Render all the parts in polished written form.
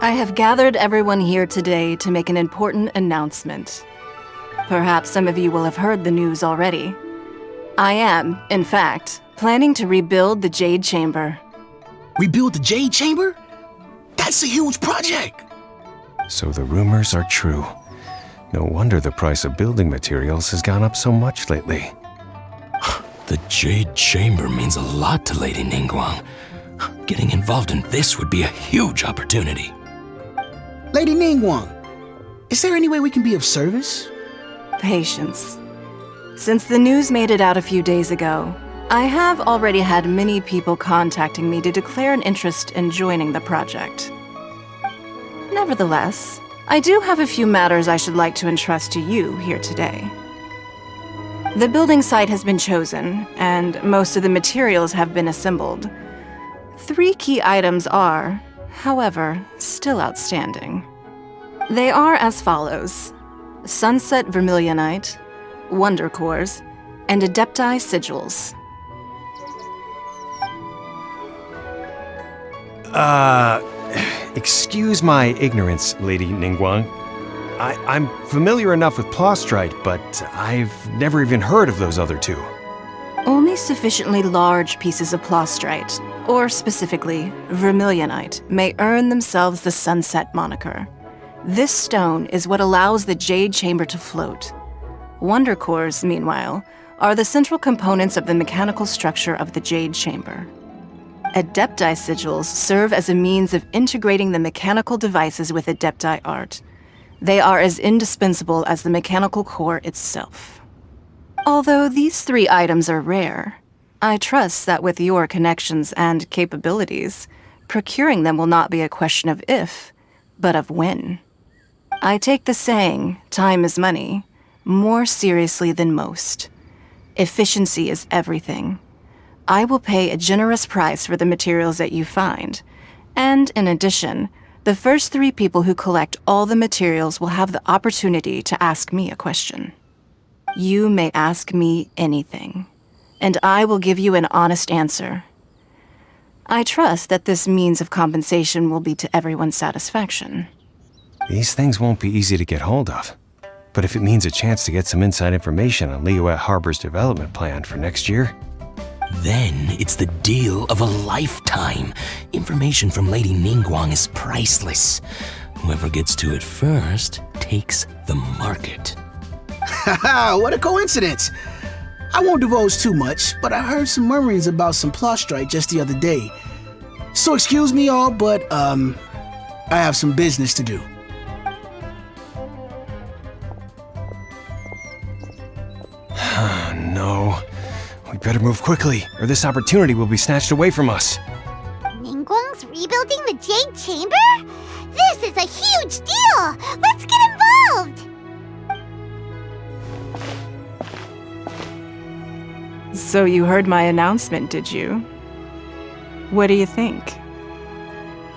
I have gathered everyone here today to make an important announcement. Perhaps some of you will have heard the news already. I am, in fact, planning to rebuild the Jade Chamber. Rebuild the Jade Chamber? That's a huge project! So the rumors are true. No wonder the price of building materials has gone up so much lately. The Jade Chamber means a lot to Lady Nин Guan. Getting involved in this would be a huge opportunity. Lady Nин Guan, is there any way we can be of service? Patience. Since the news made it out a few days ago, I have already had many people contacting me to declare an interest in joining the project. Nevertheless, I do have a few matters I should like to entrust to you here today. The building site has been chosen, and most of the materials have been assembled. 3 key items are, however, still outstanding. They are as follows: Sunset Vermilionite, Wonder Cores, and Adepti Sigils. Excuse my ignorance, Lady Nin Guan. I'm familiar enough with Plaustrite, but I've never even heard of those other 2. Only sufficiently large pieces of Plaustrite, or specifically Vermilionite, may earn themselves the Sunset moniker. This stone is what allows the Jade Chamber to float. Wonder Cores, meanwhile, are the central components of the mechanical structure of the Jade Chamber. Adepti Sigils serve as a means of integrating the mechanical devices with Adepti art. They are as indispensable as the mechanical core itself. Although these 3 items are rare, I trust that with your connections and capabilities, procuring them will not be a question of if, but of when. I take the saying, time is money, more seriously than most. Efficiency is everything. I will pay a generous price for the materials that you find, and in addition, the first 3 people who collect all the materials will have the opportunity to ask me a question. You may ask me anything, and I will give you an honest answer. I trust that this means of compensation will be to everyone's satisfaction. These things won't be easy to get hold of. But if it means a chance to get some inside information on Liyue Harbor's development plan for next year, then it's the deal of a lifetime. Information from Lady Nin Guan is priceless. Whoever gets to it first takes the market. Haha, what a coincidence! I won't divulge too much, but I heard some murmurings about some Plaustrite just the other day. So excuse me all, but I have some business to do. No. We better move quickly, or this opportunity will be snatched away from us. Nin Guan's rebuilding the Jade Chamber? This is a huge deal! Let's get involved! So you heard my announcement, did you? What do you think?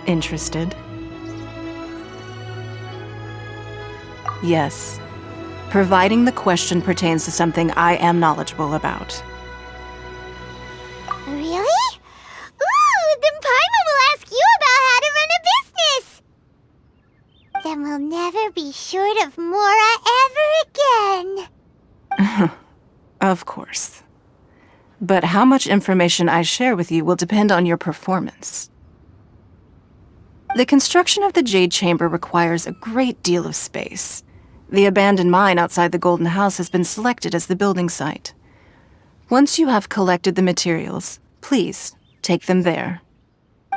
Interested? Yes. Providing the question pertains to something I am knowledgeable about. Really? Ooh, then Paimon will ask you about how to run a business! Then we'll never be short of Mora ever again. Of course. But how much information I share with you will depend on your performance. The construction of the Jade Chamber requires a great deal of space. The abandoned mine outside the Golden House has been selected as the building site. Once you have collected the materials, please take them there.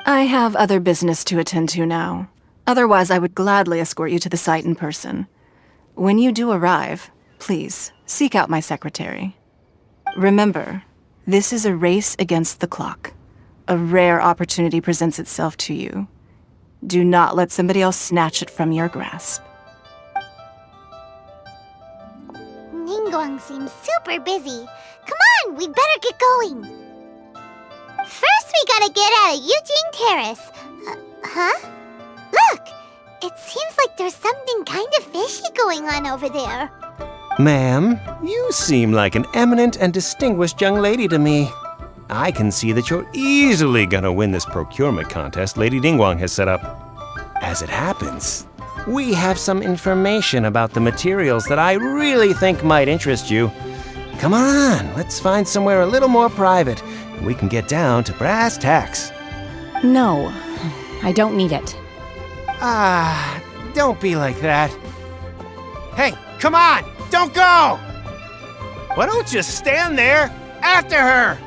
I have other business to attend to now. Otherwise, I would gladly escort you to the site in person. When you do arrive, please seek out my secretary. Remember, this is a race against the clock. A rare opportunity presents itself to you. Do not let somebody else snatch it from your grasp. Nin Guan seems super busy. Come on, we better get going. First, we gotta get out of Eugene Terrace. Huh? Look! It seems like there's something kind of fishy going on over there. Ma'am, you seem like an eminent and distinguished young lady to me. I can see that you're easily gonna win this procurement contest Lady Nin Guan has set up. As it happens, we have some information about the materials that I really think might interest you. Come on, let's find somewhere a little more private, and we can get down to brass tacks. No, I don't need it. Don't be like that. Hey, come on, don't go! Why don't you stand there after her?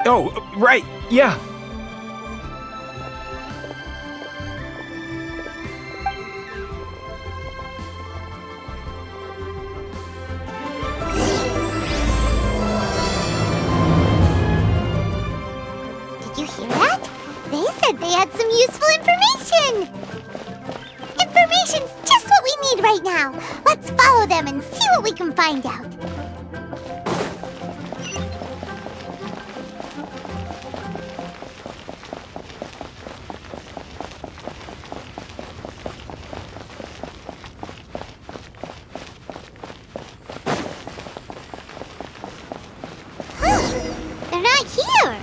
Oh, right, yeah. Did you hear that? They said they had some useful information. Information's just what we need right now. Let's follow them and see what we can find out. They're not here.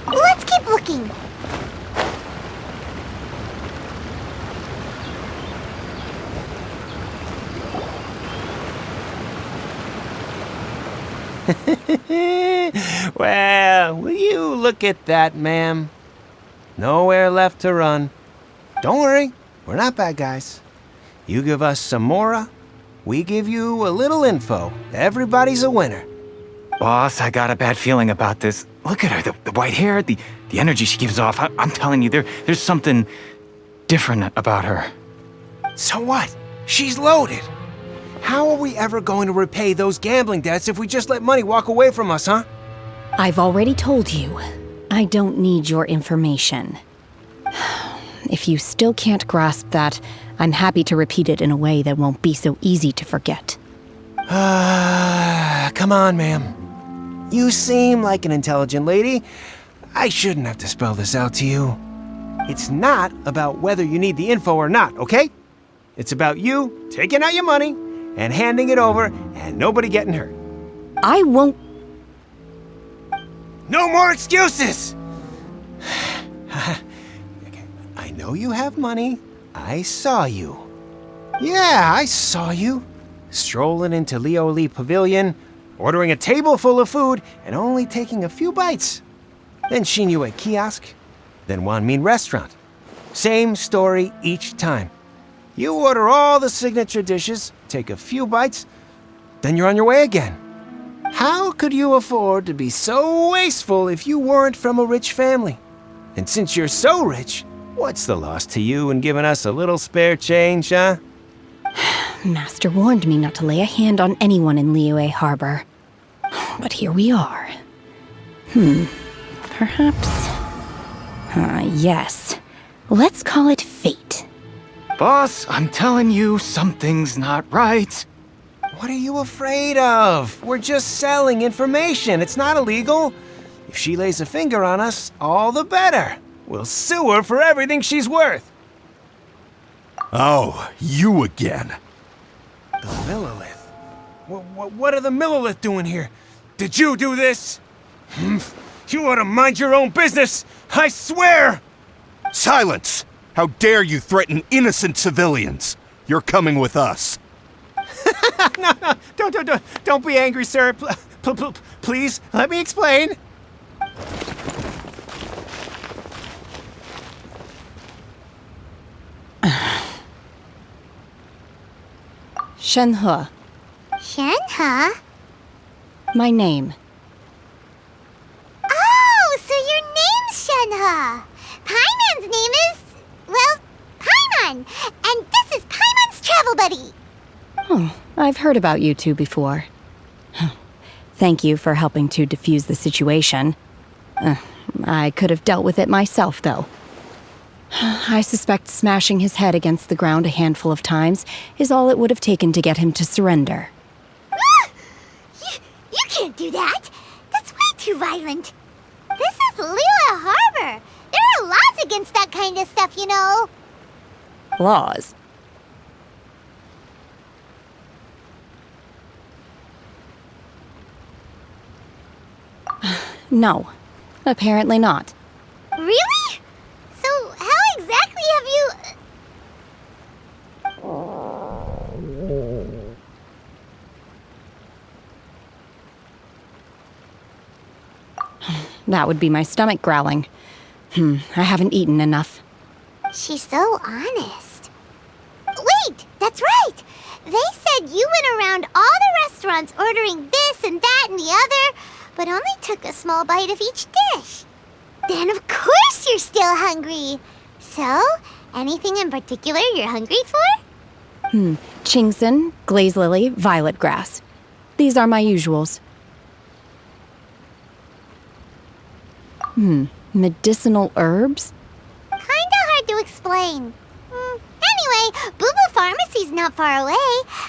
Let's keep looking. Well, will you look at that, ma'am? Nowhere left to run. Don't worry, we're not bad guys. You give us some mora, we give you a little info. Everybody's a winner. Boss, I got a bad feeling about this. Look at her, the white hair, the energy she gives off. I'm telling you, there's something different about her. So what? She's loaded. How are we ever going to repay those gambling debts if we just let money walk away from us, huh? I've already told you, I don't need your information. If you still can't grasp that, I'm happy to repeat it in a way that won't be so easy to forget. Come on, ma'am. You seem like an intelligent lady. I shouldn't have to spell this out to you. It's not about whether you need the info or not, okay? It's about you taking out your money and handing it over and nobody getting hurt. I won't. No more excuses! I know you have money. I saw you. Yeah, I saw you. Strolling into Leo Lee Pavilion, ordering a table full of food, and only taking a few bites. Then Shinyue Kiosk, then Wanmin Restaurant. Same story each time. You order all the signature dishes, take a few bites, then you're on your way again. How could you afford to be so wasteful if you weren't from a rich family? And since you're so rich, what's the loss to you in giving us a little spare change, huh? Master warned me not to lay a hand on anyone in Liyue Harbor. But here we are. Perhaps... yes. Let's call it fate. Boss, I'm telling you, something's not right. What are you afraid of? We're just selling information. It's not illegal. If she lays a finger on us, all the better. We'll sue her for everything she's worth. Oh, you again. The Millilith? What are the Millilith doing here? Did you do this? You ought to mind your own business, I swear! Silence! How dare you threaten innocent civilians? You're coming with us. No, don't be angry, sir. Please, let me explain. Shenhe, Shenhe? my name. Oh, so your name's Shenhe. Paimon's name is, well, Paimon. And this is Paimon's travel buddy. Oh, I've heard about you two before. Thank you for helping to defuse the situation. I could have dealt with it myself, though. I suspect smashing his head against the ground a handful of times is all it would have taken to get him to surrender. You can't do that. That's way too violent. This is Liyue Harbor. There are laws against that kind of stuff, you know. Laws? No, apparently not. Really? So how exactly That would be my stomach growling. I haven't eaten enough. She's so honest. Wait, that's right! They said you went around all the restaurants ordering this and that and the other, but only took a small bite of each dish. Then of course you're still hungry. So, anything in particular you're hungry for? Chingson, glaze lily, violet grass. These are my usuals. Medicinal herbs? Kinda hard to explain. Anyway, Boo Pharmacy's not far away.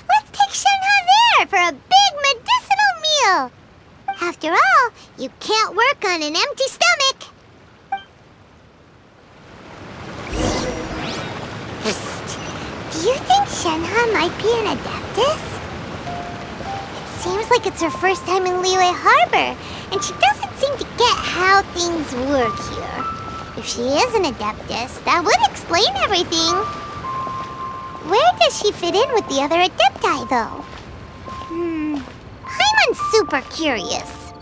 Let's take Shenhe there for a big medicinal meal. After all, you can't work on an empty stomach. Psst. Do you think Shenhe might be an adeptus? It seems like it's her first time in Liyue Harbor, and she doesn't seem to get how things work here. If she is an adeptus, that would explain everything. Where does she fit in with the other adepti, though? Paimon's super curious.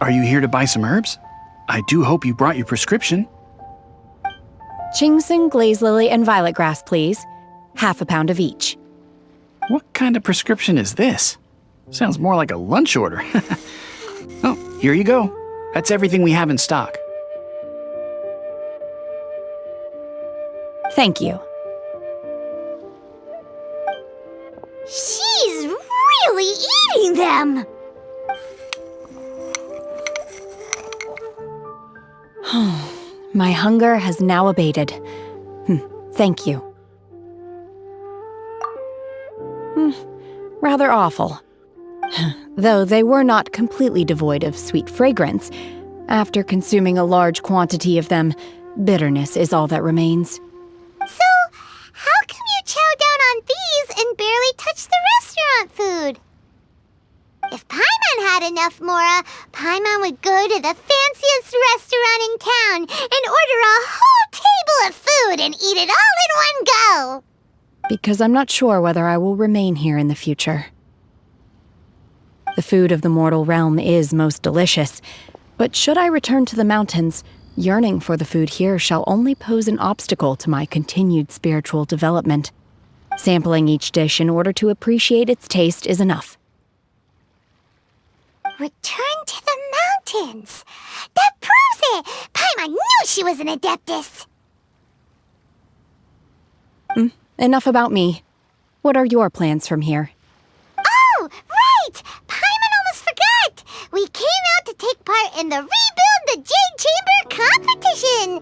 Are you here to buy some herbs? I do hope you brought your prescription. Chingson, glaze lily, and violet grass, please. Half a pound of each. What kind of prescription is this? Sounds more like a lunch order. Oh, here you go. That's everything we have in stock. Thank you. She's really eating them! My hunger has now abated. Thank you. Rather awful. Though they were not completely devoid of sweet fragrance, after consuming a large quantity of them, bitterness is all that remains. So, how come you chow down on these and barely touch the restaurant food? If Paimon had enough mora, Paimon would go to the fanciest restaurant in town and order a whole table of food and eat it all in one go. Because I'm not sure whether I will remain here in the future. The food of the mortal realm is most delicious, but should I return to the mountains, yearning for the food here shall only pose an obstacle to my continued spiritual development. Sampling each dish in order to appreciate its taste is enough. Return to the mountains! That proves it! Paimon knew she was an adeptus! Enough about me. What are your plans from here? Oh, right! Paimon almost forgot! We came out to take part in the Rebuild the Jade Chamber competition!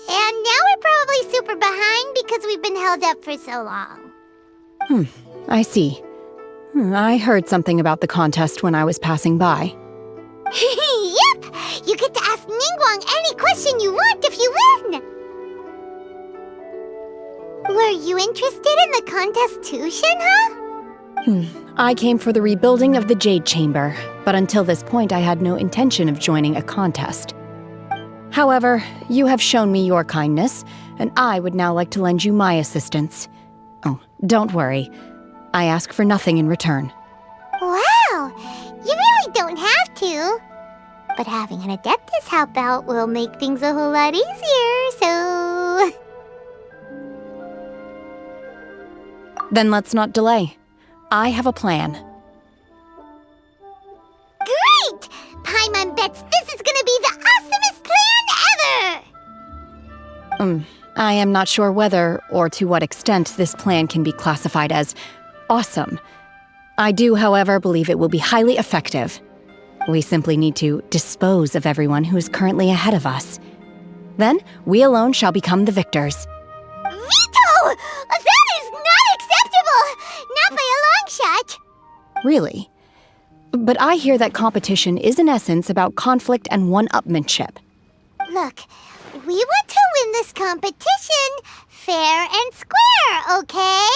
And now we're probably super behind because we've been held up for so long. I see. I heard something about the contest when I was passing by. Yep! You get to ask Nin Guan any question you want if you win! Were you interested in the contest too, Shenhe? I came for the rebuilding of the Jade Chamber, but until this point I had no intention of joining a contest. However, you have shown me your kindness, and I would now like to lend you my assistance. Oh, don't worry. I ask for nothing in return. Wow! You really don't have to. But having an adeptus help out will make things a whole lot easier, so... Then let's not delay. I have a plan. Great! Paimon bets this is gonna be the awesomest plan ever! I am not sure whether or to what extent this plan can be classified as awesome. I do, however, believe it will be highly effective. We simply need to dispose of everyone who is currently ahead of us. Then, we alone shall become the victors. Veto! That is not acceptable! Not by a long shot! Really? But I hear that competition is in essence about conflict and one-upmanship. Look, we want to win this competition fair and square, okay?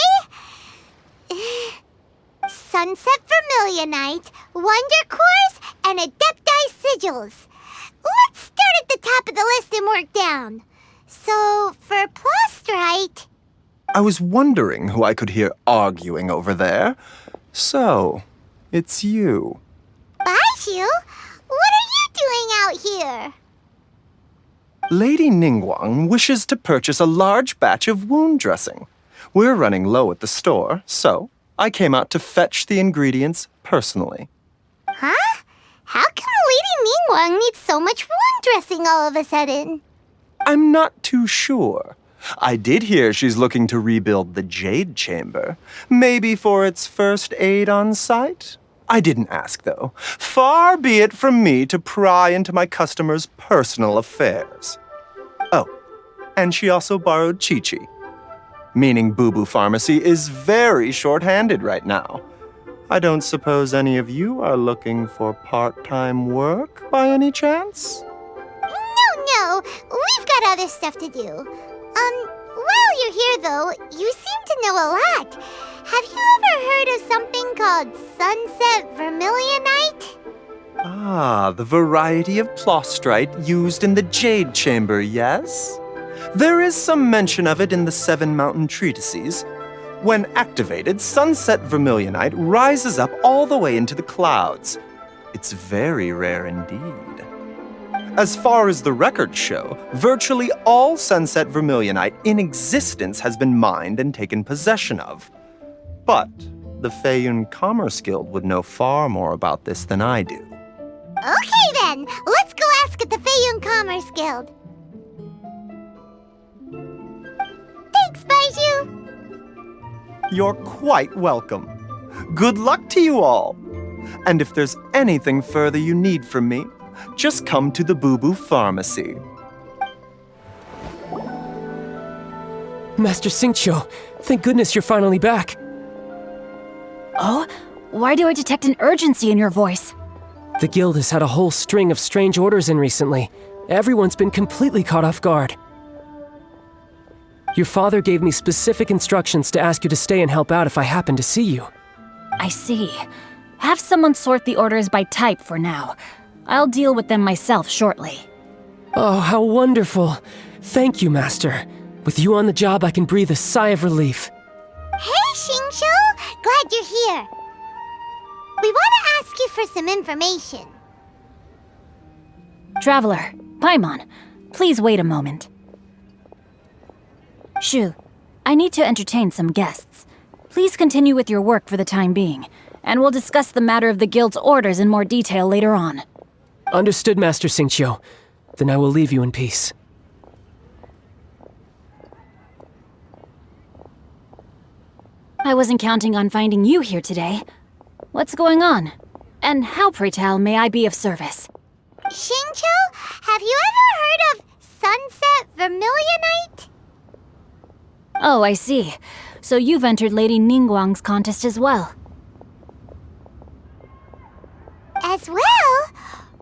Sunset Vermilionite, Wonder Cores, and Adepti Sigils. Let's start at the top of the list and work down. So, for Plaustrite... I was wondering who I could hear arguing over there. So, it's you. Baishu, what are you doing out here? Lady Nин Guan wishes to purchase a large batch of wound dressing. We're running low at the store, so I came out to fetch the ingredients personally. Huh? How come Lady Nин Guan needs so much wound dressing all of a sudden? I'm not too sure. I did hear she's looking to rebuild the Jade Chamber. Maybe for its first aid on site? I didn't ask, though. Far be it from me to pry into my customers' personal affairs. Oh, and she also borrowed Chi-Chi. Meaning Boo Boo Pharmacy is very short-handed right now. I don't suppose any of you are looking for part-time work by any chance? No, we've got other stuff to do. While you're here though, you seem to know a lot. Have you ever heard of something called sunset vermilionite? Ah, the variety of Plaustrite used in the Jade Chamber, yes? There is some mention of it in the 7 mountain treatises. When activated, sunset vermilionite rises up all the way into the clouds. It's very rare indeed. As far as the records show, virtually all sunset vermilionite in existence has been mined and taken possession of. But the Feiyun Commerce Guild would know far more about this than I do. Okay then, let's go ask at the Feiyun Commerce Guild. Thanks, Baishu. You're quite welcome. Good luck to you all. And if there's anything further you need from me, just come to the Boo Boo Pharmacy. Master Xingqiu, thank goodness you're finally back. Oh? Why do I detect an urgency in your voice? The guild has had a whole string of strange orders in recently. Everyone's been completely caught off guard. Your father gave me specific instructions to ask you to stay and help out if I happen to see you. I see. Have someone sort the orders by type for now. I'll deal with them myself shortly. Oh, how wonderful. Thank you, Master. With you on the job, I can breathe a sigh of relief. Hey, Xingqiu! Glad you're here. We want to ask you for some information. Traveler, Paimon, please wait a moment. Shu, I need to entertain some guests. Please continue with your work for the time being, and we'll discuss the matter of the guild's orders in more detail later on. Understood, Master Xingqiu. Then I will leave you in peace. I wasn't counting on finding you here today. What's going on? And how, pray tell, may I be of service? Xingqiu, have you ever heard of sunset vermilionite? Oh, I see. So you've entered Lady Nin Guan's contest as well. As well?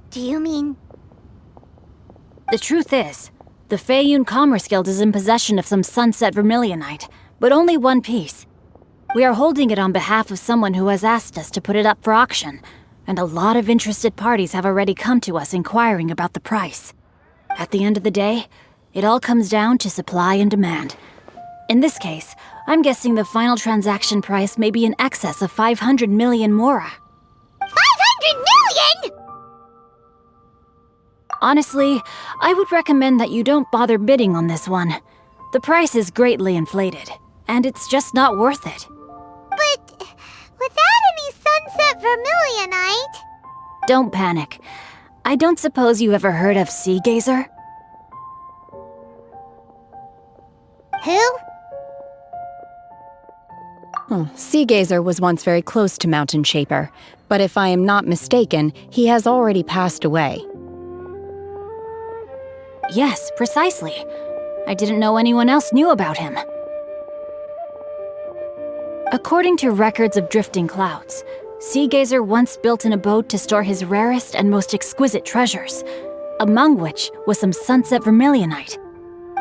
Do you mean... The truth is, the Feiyun Commerce Guild is in possession of some sunset vermilionite, but only one piece. We are holding it on behalf of someone who has asked us to put it up for auction, and a lot of interested parties have already come to us inquiring about the price. At the end of the day, it all comes down to supply and demand. In this case, I'm guessing the final transaction price may be in excess of 500 million mora. 500 million?! Honestly, I would recommend that you don't bother bidding on this one. The price is greatly inflated, and it's just not worth it. But without any sunset vermilionite... Don't panic. I don't suppose you ever heard of Sea Gazer? Who? Sea Gazer was once very close to Mountain Shaper, but if I am not mistaken, he has already passed away. Yes, precisely. I didn't know anyone else knew about him. According to records of drifting clouds, Sea Gazer once built an abode to store his rarest and most exquisite treasures, among which was some sunset vermilionite.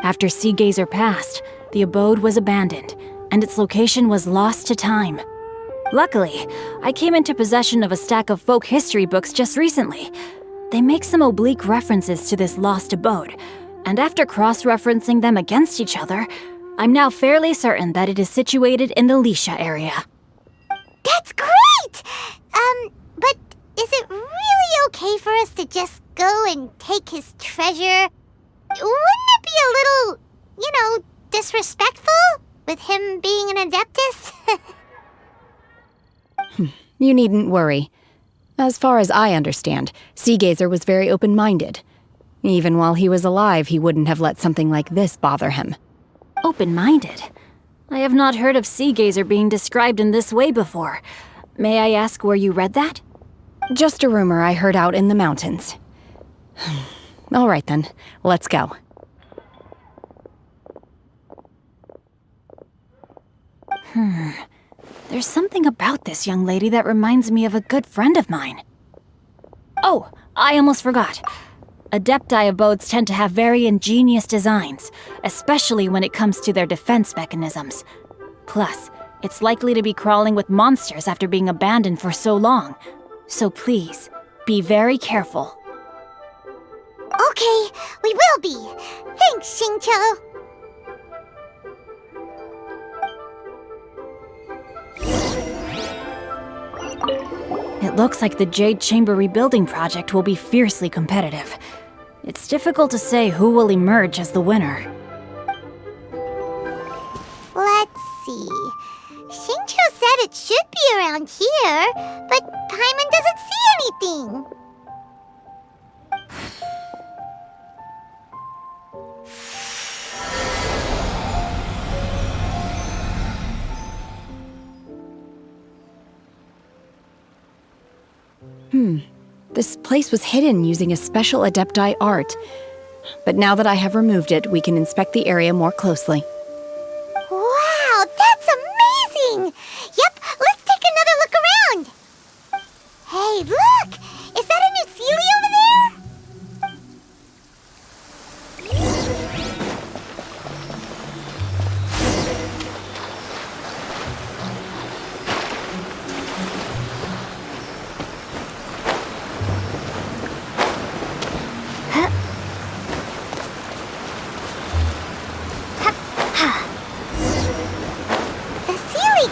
After Sea Gazer passed, the abode was abandoned, and its location was lost to time. Luckily, I came into possession of a stack of folk history books just recently. They make some oblique references to this lost abode, and after cross-referencing them against each other, I'm now fairly certain that it is situated in the Lisha area. That's great! But is it really okay for us to just go and take his treasure? Wouldn't it be a little, disrespectful with him being an Adeptus? You needn't worry. As far as I understand, Seagazer was very open-minded. Even while he was alive, he wouldn't have let something like this bother him. Open-minded? I have not heard of Seagazer being described in this way before. May I ask where you read that? Just a rumor I heard out in the mountains. All right then, let's go. There's something about this young lady that reminds me of a good friend of mine. Oh, I almost forgot. Adepti abodes tend to have very ingenious designs, especially when it comes to their defense mechanisms. Plus, it's likely to be crawling with monsters after being abandoned for so long. So please, be very careful. Okay, we will be. Thanks, Xingqiu. It looks like the Jade Chamber rebuilding project will be fiercely competitive. It's difficult to say who will emerge as the winner. Let's see. Xingqiu said it should be around here, but Paimon doesn't see anything. This place was hidden using a special Adepti art. But now that I have removed it, we can inspect the area more closely. Wow, that's amazing! Yep, let's take another look around. Hey, look! Is that a new Sealy over there?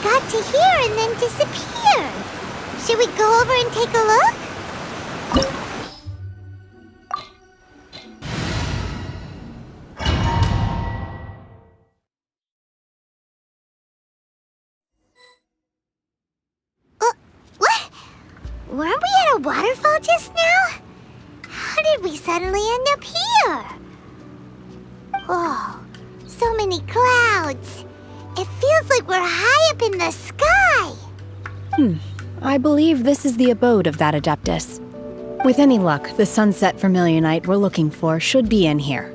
Got to here and then disappear. Should we go over and take a look? What? Weren't we at a waterfall just now? How did we suddenly end up here? Oh, so many clouds. It feels like we're high up in the sky! I believe this is the abode of that Adeptus. With any luck, the sunset vermilionite we're looking for should be in here.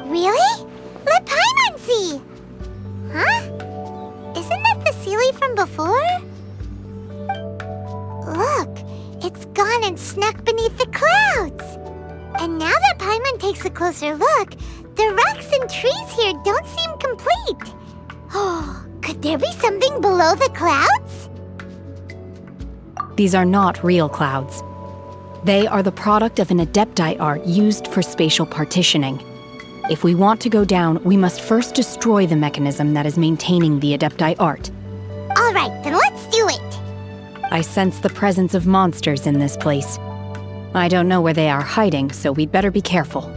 Really? Let Paimon see! Huh? Isn't that the Sealy from before? Look, it's gone and snuck beneath the clouds! And now that Paimon takes a closer look, the rocks and trees here don't seem complete. Oh, could there be something below the clouds? These are not real clouds. They are the product of an Adepti art used for spatial partitioning. If we want to go down, we must first destroy the mechanism that is maintaining the Adepti art. All right, then let's do it. I sense the presence of monsters in this place. I don't know where they are hiding, so we'd better be careful.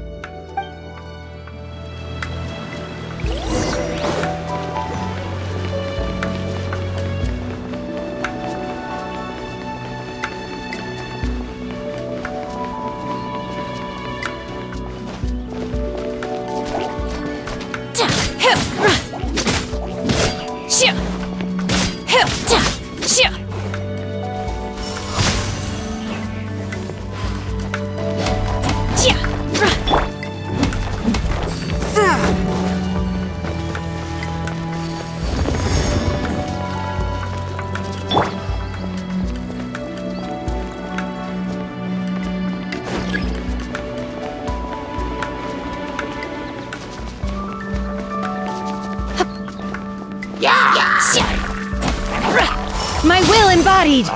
My will embodied!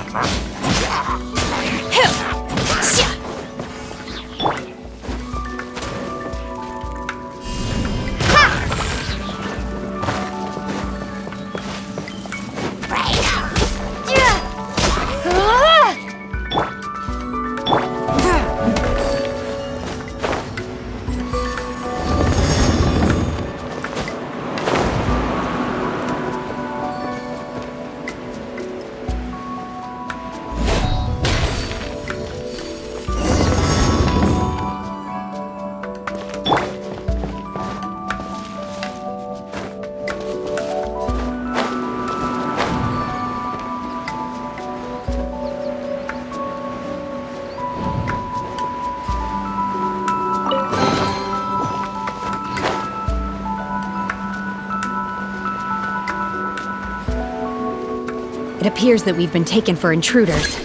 It appears that we've been taken for intruders.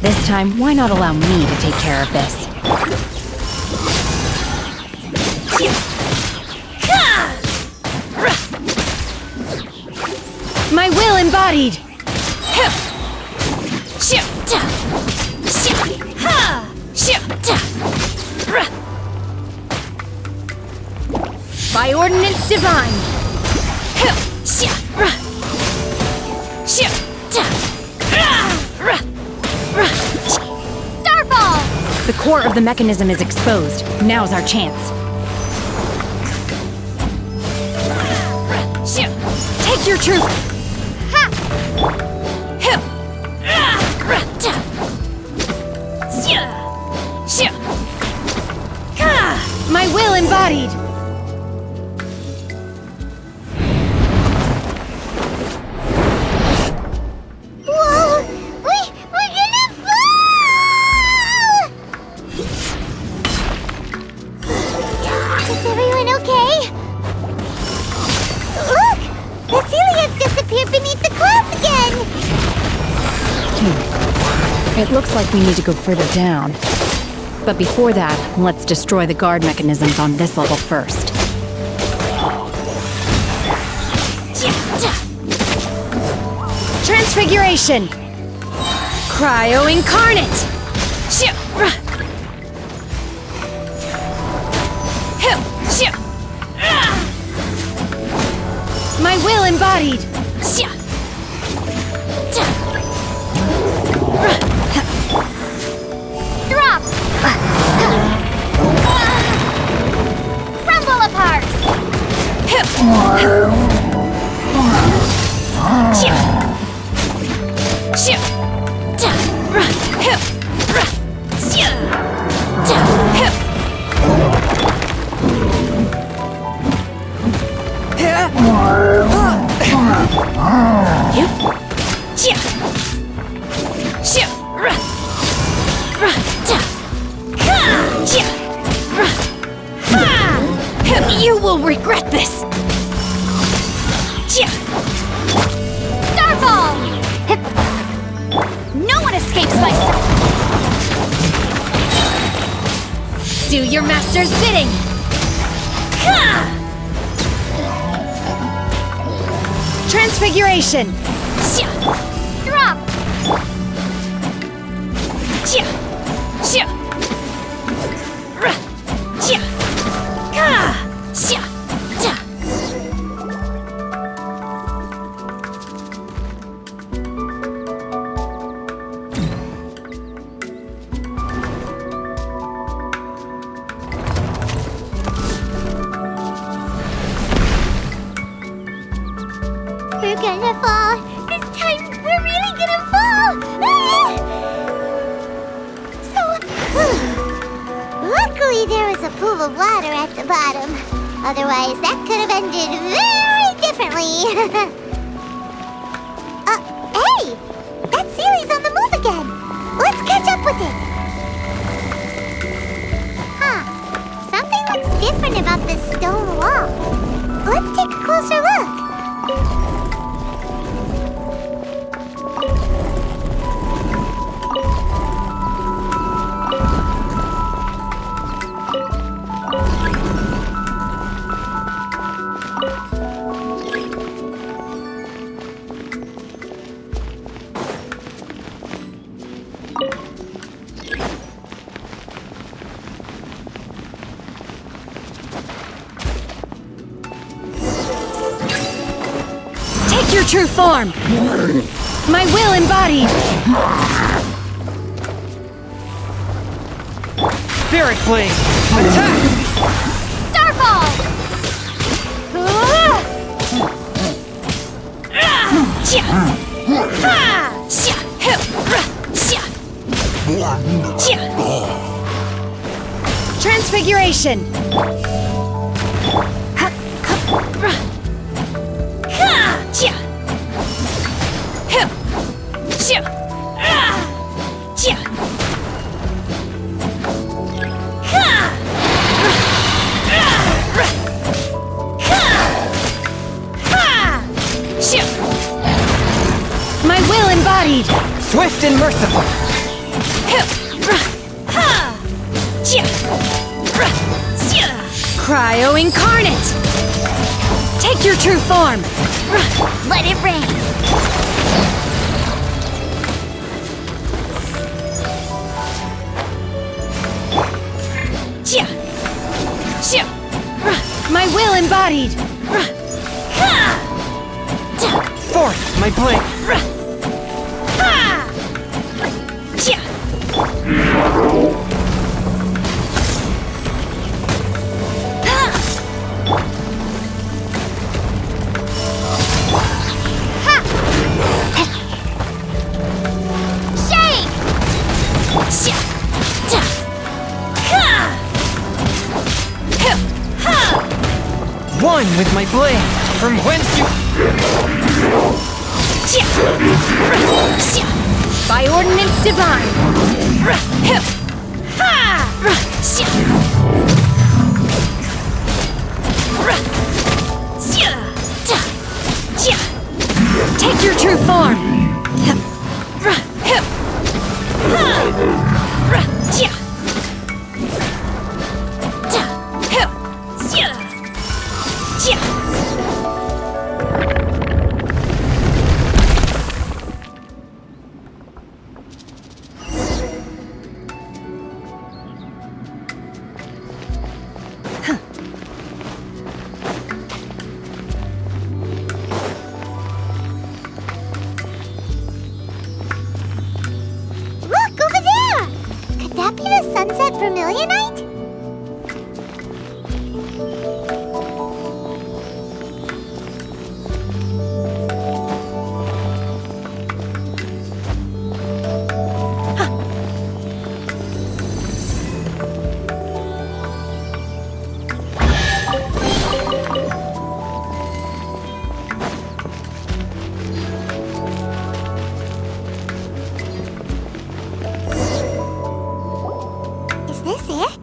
This time, why not allow me to take care of this? My will embodied! By ordinance divine! Starfall! The core of the mechanism is exposed. Now's our chance. Take your truth! My will embodied! Whoa! We're gonna fall! Is everyone okay? Look! The Celia's disappeared beneath the clouds again! It looks like we need to go further down. But before that, let's destroy the guard mechanisms on this level first. Transfiguration! Cryo-incarnate! My will embodied! Drop! Crumble apart! You will regret this! Starfall! No one escapes my sight! Do your master's bidding! Transfiguration! Drop! We're gonna fall! This time, we're really gonna fall! Luckily there was a pool of water at the bottom. Otherwise, that could have ended very differently. Hey! That Sealy's on the move again! Let's catch up with it! Huh. Something looks different about this stone wall. Let's take a closer look. Take your true form! My will embodied! Spirit Blade! Attack! Starfall! Transfiguration! My will embodied! Swift and merciful! Cryo incarnate! Take your true form! Let it rain. My will embodied! Forth, my blade! One with my blade, from whence you... By ordinance divine! Take your true form! Look, over there! Could that be the sunset vermilionite? Is this it?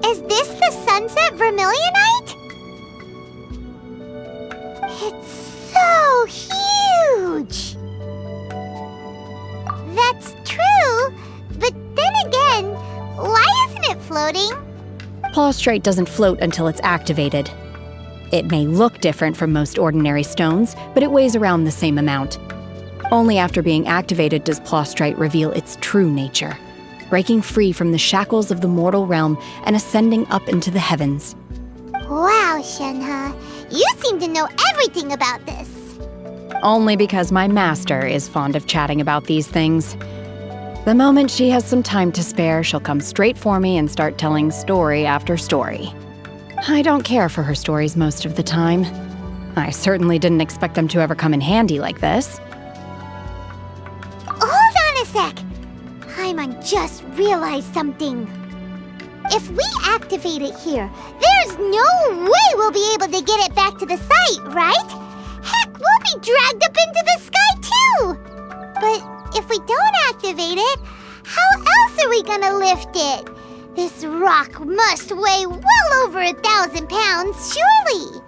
Is this the sunset vermilionite? It's so huge! That's true, but then again, why isn't it floating? Plaustrite doesn't float until it's activated. It may look different from most ordinary stones, but it weighs around the same amount. Only after being activated does Plaustrite reveal its true nature, breaking free from the shackles of the mortal realm and ascending up into the heavens. Wow, Shenhe, you seem to know everything about this. Only because my master is fond of chatting about these things. The moment she has some time to spare, she'll come straight for me and start telling story after story. I don't care for her stories most of the time. I certainly didn't expect them to ever come in handy like this. Hold on a sec. Paimon just realized something. If we activate it here, there's no way we'll be able to get it back to the site, right? Heck, we'll be dragged up into the sky too! But if we don't activate it, how else are we gonna lift it? This rock must weigh well over 1,000 pounds, surely!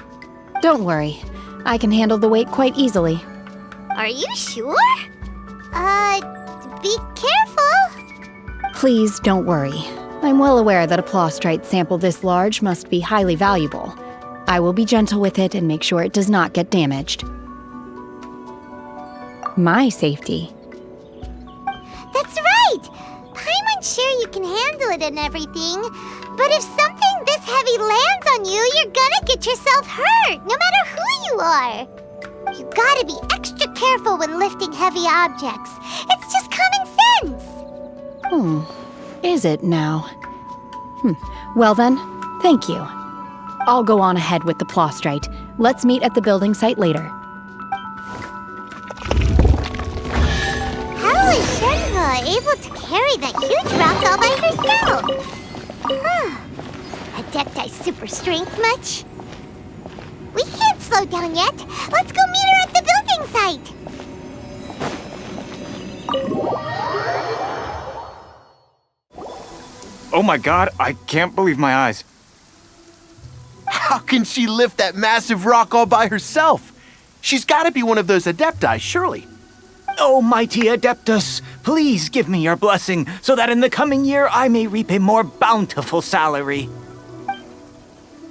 Don't worry. I can handle the weight quite easily. Are you sure? Be careful. Please don't worry. I'm well aware that a Plaustrite sample this large must be highly valuable. I will be gentle with it and make sure it does not get damaged. My safety. That's right! Paimon's sure you can handle it and everything, but if something this heavy lands on you, you're gonna get yourself hurt, no matter who you are. You gotta be extra careful when lifting heavy objects. It's just common sense. Is it now? Well then, thank you. I'll go on ahead with the Plaustrite. Let's meet at the building site later. How is Shenhe able to carry that huge rock all by herself? Adepti super strength much? We can't slow down yet. Let's go meet her at the building site. Oh my god, I can't believe my eyes. How can she lift that massive rock all by herself? She's got to be one of those adepti, surely. O mighty Adeptus, please give me your blessing so that in the coming year I may reap a more bountiful salary.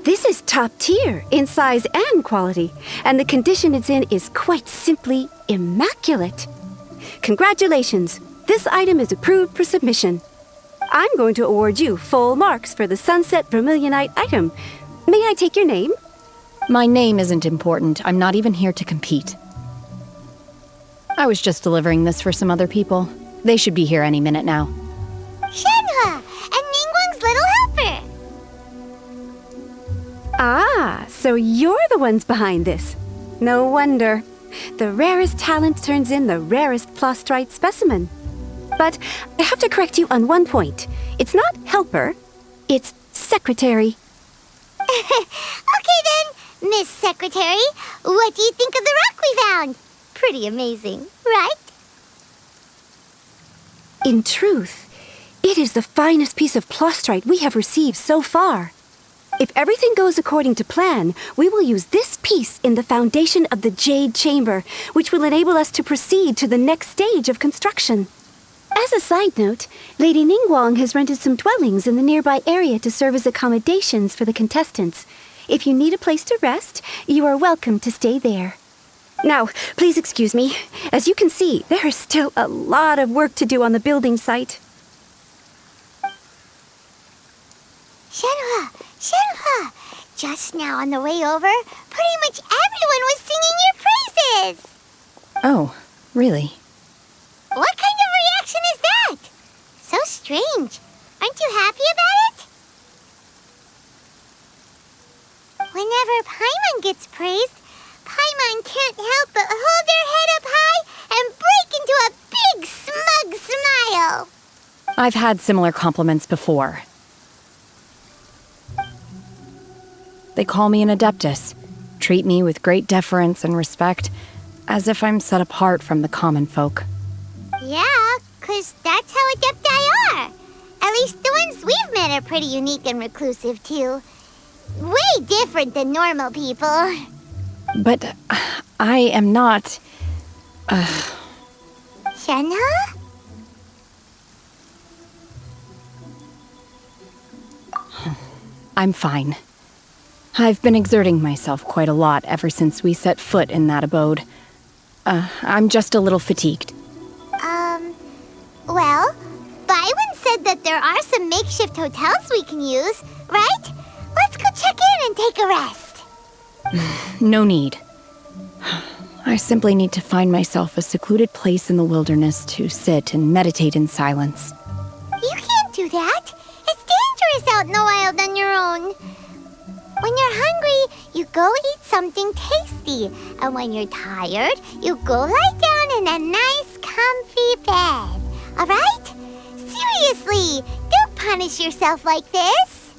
This is top tier in size and quality, and the condition it's in is quite simply immaculate. Congratulations, this item is approved for submission. I'm going to award you full marks for the Sunset Vermilionite item. May I take your name? My name isn't important. I'm not even here to compete. I was just delivering this for some other people. They should be here any minute now. Shenhua, and Ningguang's little helper. Ah, so you're the ones behind this. No wonder. The rarest talent turns in the rarest Plaustrite specimen. But I have to correct you on one point. It's not helper, it's secretary. Okay then, Miss Secretary, what do you think of the rock we found? Pretty amazing, right? In truth, it is the finest piece of Plaustrite we have received so far. If everything goes according to plan, we will use this piece in the foundation of the Jade Chamber, which will enable us to proceed to the next stage of construction. As a side note, Lady Nin Guan has rented some dwellings in the nearby area to serve as accommodations for the contestants. If you need a place to rest, you are welcome to stay there. Now, please excuse me. As you can see, there is still a lot of work to do on the building site. Shenhua! Just now on the way over, pretty much everyone was singing your praises! Oh, really? What kind of reaction is that? So strange. Aren't you happy about it? Whenever Paimon gets praised, Paimon can't help but hold their head up high and break into a big smug smile. I've had similar compliments before. They call me an Adeptus, treat me with great deference and respect, as if I'm set apart from the common folk. Yeah, 'cause that's how Adepti are. At least the ones we've met are pretty unique and reclusive, too. Way different than normal people. But I am not... Shenhua? I'm fine. I've been exerting myself quite a lot ever since we set foot in that abode. I'm just a little fatigued. Well, Byron said that there are some makeshift hotels we can use, right? Let's go check in and take a rest. No need. I simply need to find myself a secluded place in the wilderness to sit and meditate in silence. You can't do that. It's dangerous out in the wild on your own. When you're hungry, you go eat something tasty. And when you're tired, you go lie down in a nice, comfy bed. All right? Seriously, don't punish yourself like this.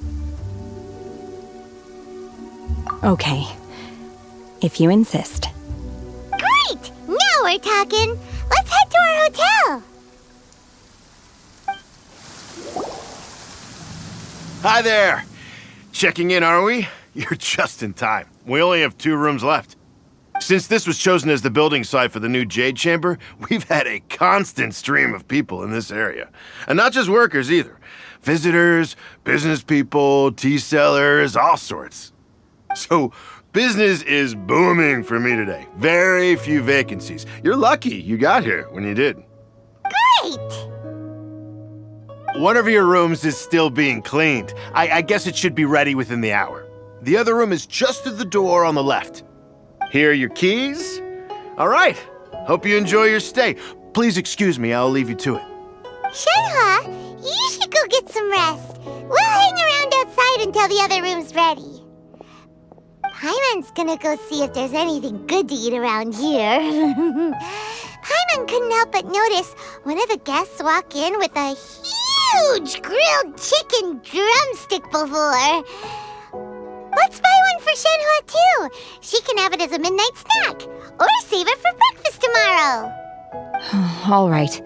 Okay. If you insist. Great! Now we're talking. Let's head to our hotel. Hi there! Checking in, are we? You're just in time. We only have 2 rooms left. Since this was chosen as the building site for the new Jade Chamber, we've had a constant stream of people in this area. And not just workers either. Visitors, business people, tea sellers, all sorts. So, business is booming for me today. Very few vacancies. You're lucky you got here when you did. Great! One of your rooms is still being cleaned. I guess it should be ready within the hour. The other room is just through the door on the left. Here are your keys. All right. Hope you enjoy your stay. Please excuse me, I'll leave you to it. Shenhua, you should go get some rest. We'll hang around outside until the other room's ready. Paimon's gonna go see if there's anything good to eat around here. Paimon couldn't help but notice one of the guests walk in with a huge grilled chicken drumstick before. Let's buy one for Shenhua too. She can have it as a midnight snack, or save it for breakfast tomorrow. All right.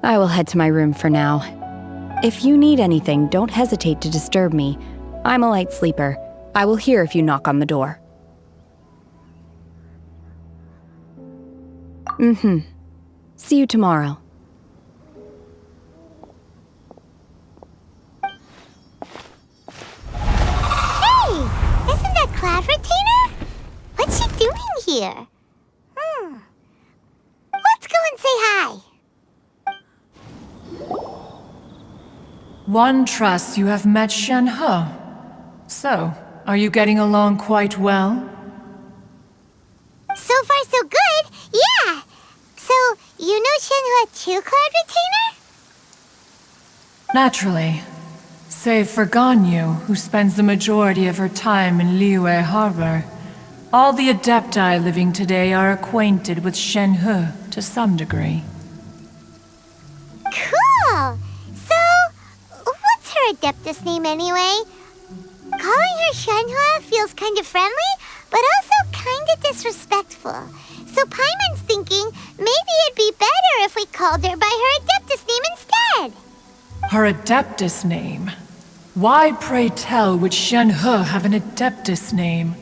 I will head to my room for now. If you need anything, don't hesitate to disturb me. I'm a light sleeper. I will hear if you knock on the door. See you tomorrow. Hey! Isn't that Cloud Retainer? What's she doing here? Let's go and say hi. One trusts you have met Shen-He. So, are you getting along quite well? So far, so good. Yeah. So, you know Shen-He too, Cloud Retainer? Naturally. Save for Ganyu, who spends the majority of her time in Liyue Harbor. All the Adepti living today are acquainted with Shen-He to some degree. Cool. So, what's her Adeptus name anyway? Calling her Shen-He feels kind of friendly, but also kind of disrespectful. So Paimon's thinking maybe it'd be better if we called her by her Adeptus name instead. Her Adeptus name? Why, pray tell, would Shen-He have an Adeptus name?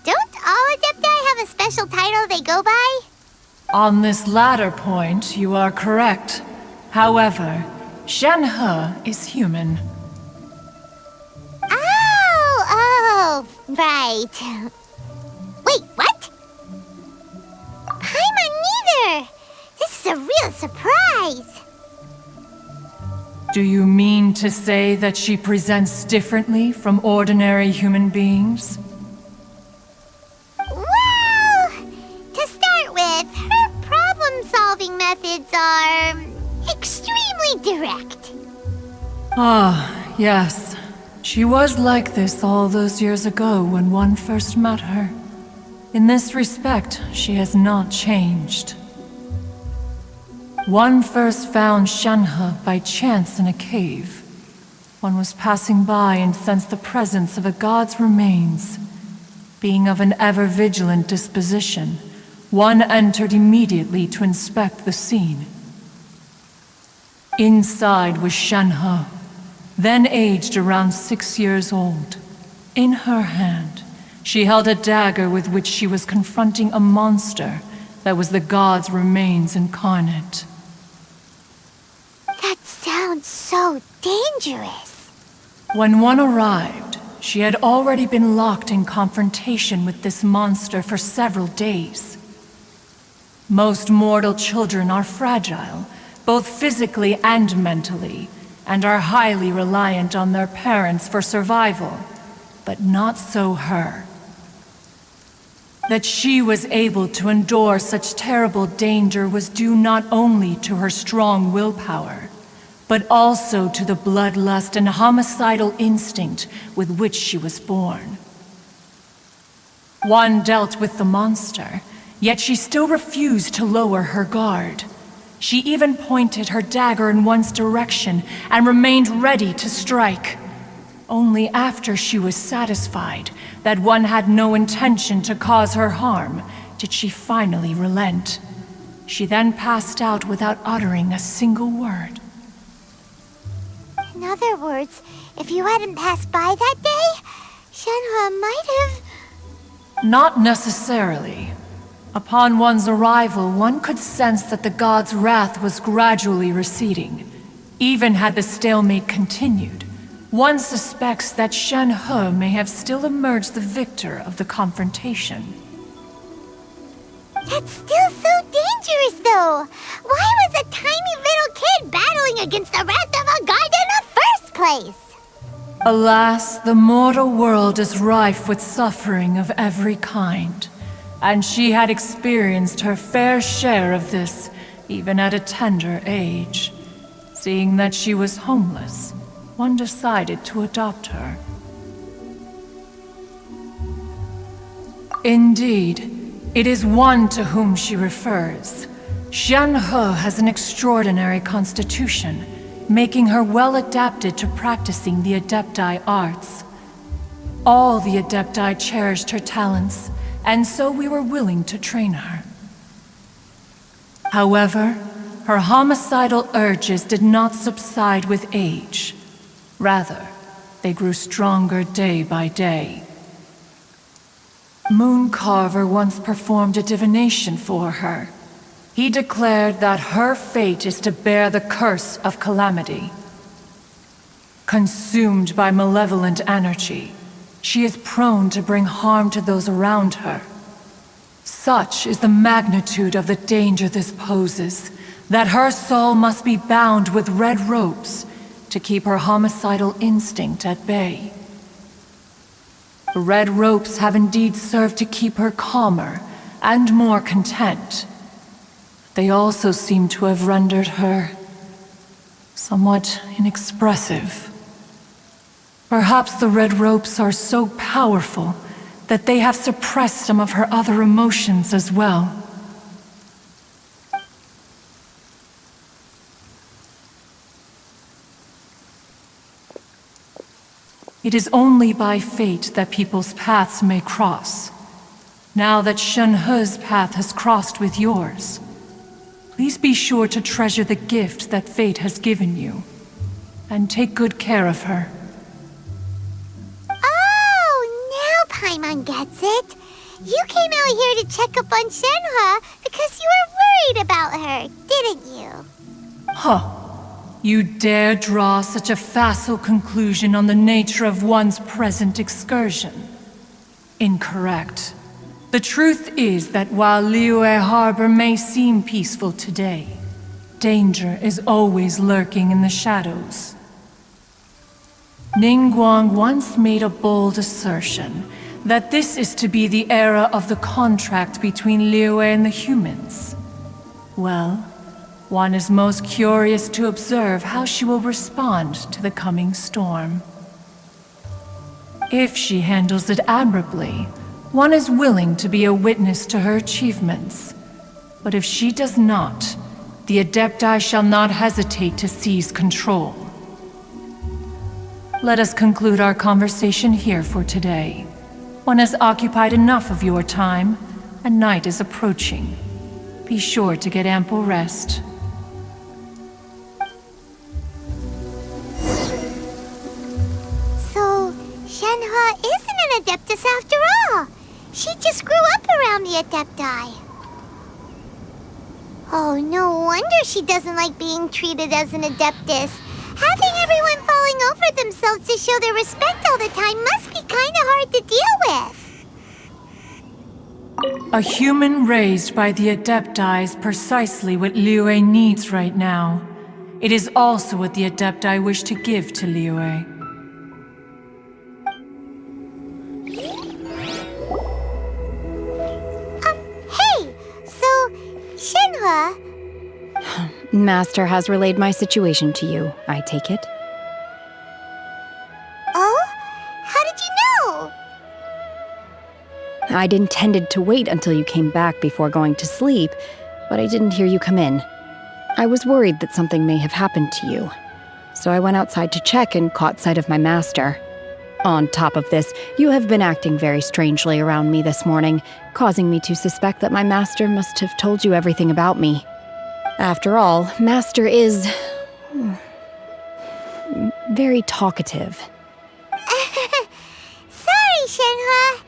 Don't all Adepti have a special title they go by? On this latter point, you are correct. However, Shen-He is human. Oh, right. Wait, what? Paimon neither! This is a real surprise! Do you mean to say that she presents differently from ordinary human beings? Well, to start with, her problem-solving methods are extremely direct. Ah, yes. She was like this all those years ago when one first met her. In this respect, she has not changed. One first found Shen-He by chance in a cave. One was passing by and sensed the presence of a god's remains. Being of an ever-vigilant disposition, one entered immediately to inspect the scene. Inside was Shen-He, then aged around 6 years old. In her hand, she held a dagger with which she was confronting a monster that was the god's remains incarnate. That sounds so dangerous. When one arrived, she had already been locked in confrontation with this monster for several days. Most mortal children are fragile, both physically and mentally, and are highly reliant on their parents for survival. But not so her. That she was able to endure such terrible danger was due not only to her strong willpower, but also to the bloodlust and homicidal instinct with which she was born. One dealt with the monster, yet she still refused to lower her guard. She even pointed her dagger in one's direction and remained ready to strike. Only after she was satisfied that one had no intention to cause her harm did she finally relent. She then passed out without uttering a single word. In other words, if you hadn't passed by that day, Shen-He might have... Not necessarily. Upon one's arrival, one could sense that the god's wrath was gradually receding. Even had the stalemate continued, one suspects that Shen-He may have still emerged the victor of the confrontation. That's still so dangerous, though! Why was a tiny little kid battling against the wrath of a god in the first place? Alas, the mortal world is rife with suffering of every kind, and she had experienced her fair share of this, even at a tender age. Seeing that she was homeless, one decided to adopt her. Indeed, it is one to whom she refers. Shen-He has an extraordinary constitution, making her well adapted to practicing the Adepti arts. All the Adepti cherished her talents, and so we were willing to train her. However, her homicidal urges did not subside with age. Rather, they grew stronger day by day. Mooncarver once performed a divination for her. He declared that her fate is to bear the curse of calamity. Consumed by malevolent energy, she is prone to bring harm to those around her. Such is the magnitude of the danger this poses, that her soul must be bound with red ropes to keep her homicidal instinct at bay. The red ropes have indeed served to keep her calmer and more content. They also seem to have rendered her somewhat inexpressive. Perhaps the red ropes are so powerful that they have suppressed some of her other emotions as well. It is only by fate that people's paths may cross. Now that Shenhe's path has crossed with yours, please be sure to treasure the gift that fate has given you, and take good care of her. Oh, now Paimon gets it. You came out here to check up on Shenhe because you were worried about her, didn't you? Huh. You dare draw such a facile conclusion on the nature of one's present excursion? Incorrect. The truth is that while Liyue Harbor may seem peaceful today, danger is always lurking in the shadows. Ning Guan once made a bold assertion that this is to be the era of the contract between Liyue and the humans. Well, one is most curious to observe how she will respond to the coming storm. If she handles it admirably, one is willing to be a witness to her achievements. But if she does not, the Adepti shall not hesitate to seize control. Let us conclude our conversation here for today. One has occupied enough of your time, and night is approaching. Be sure to get ample rest. So, Shenhe isn't an Adeptus after all. She just grew up around the Adepti. Oh, no wonder she doesn't like being treated as an Adeptus. Having everyone falling over themselves to show their respect all the time must be kinda hard to deal with. A human raised by the Adepti is precisely what Liyue needs right now. It is also what the Adepti wish to give to Liyue. Hey! So, Shenhe... Master has relayed my situation to you, I take it. Oh? How did you know? I'd intended to wait until you came back before going to sleep, but I didn't hear you come in. I was worried that something may have happened to you, so I went outside to check and caught sight of my master. On top of this, you have been acting very strangely around me this morning, causing me to suspect that my master must have told you everything about me. After all, Master is... very talkative. Sorry, Shenhe.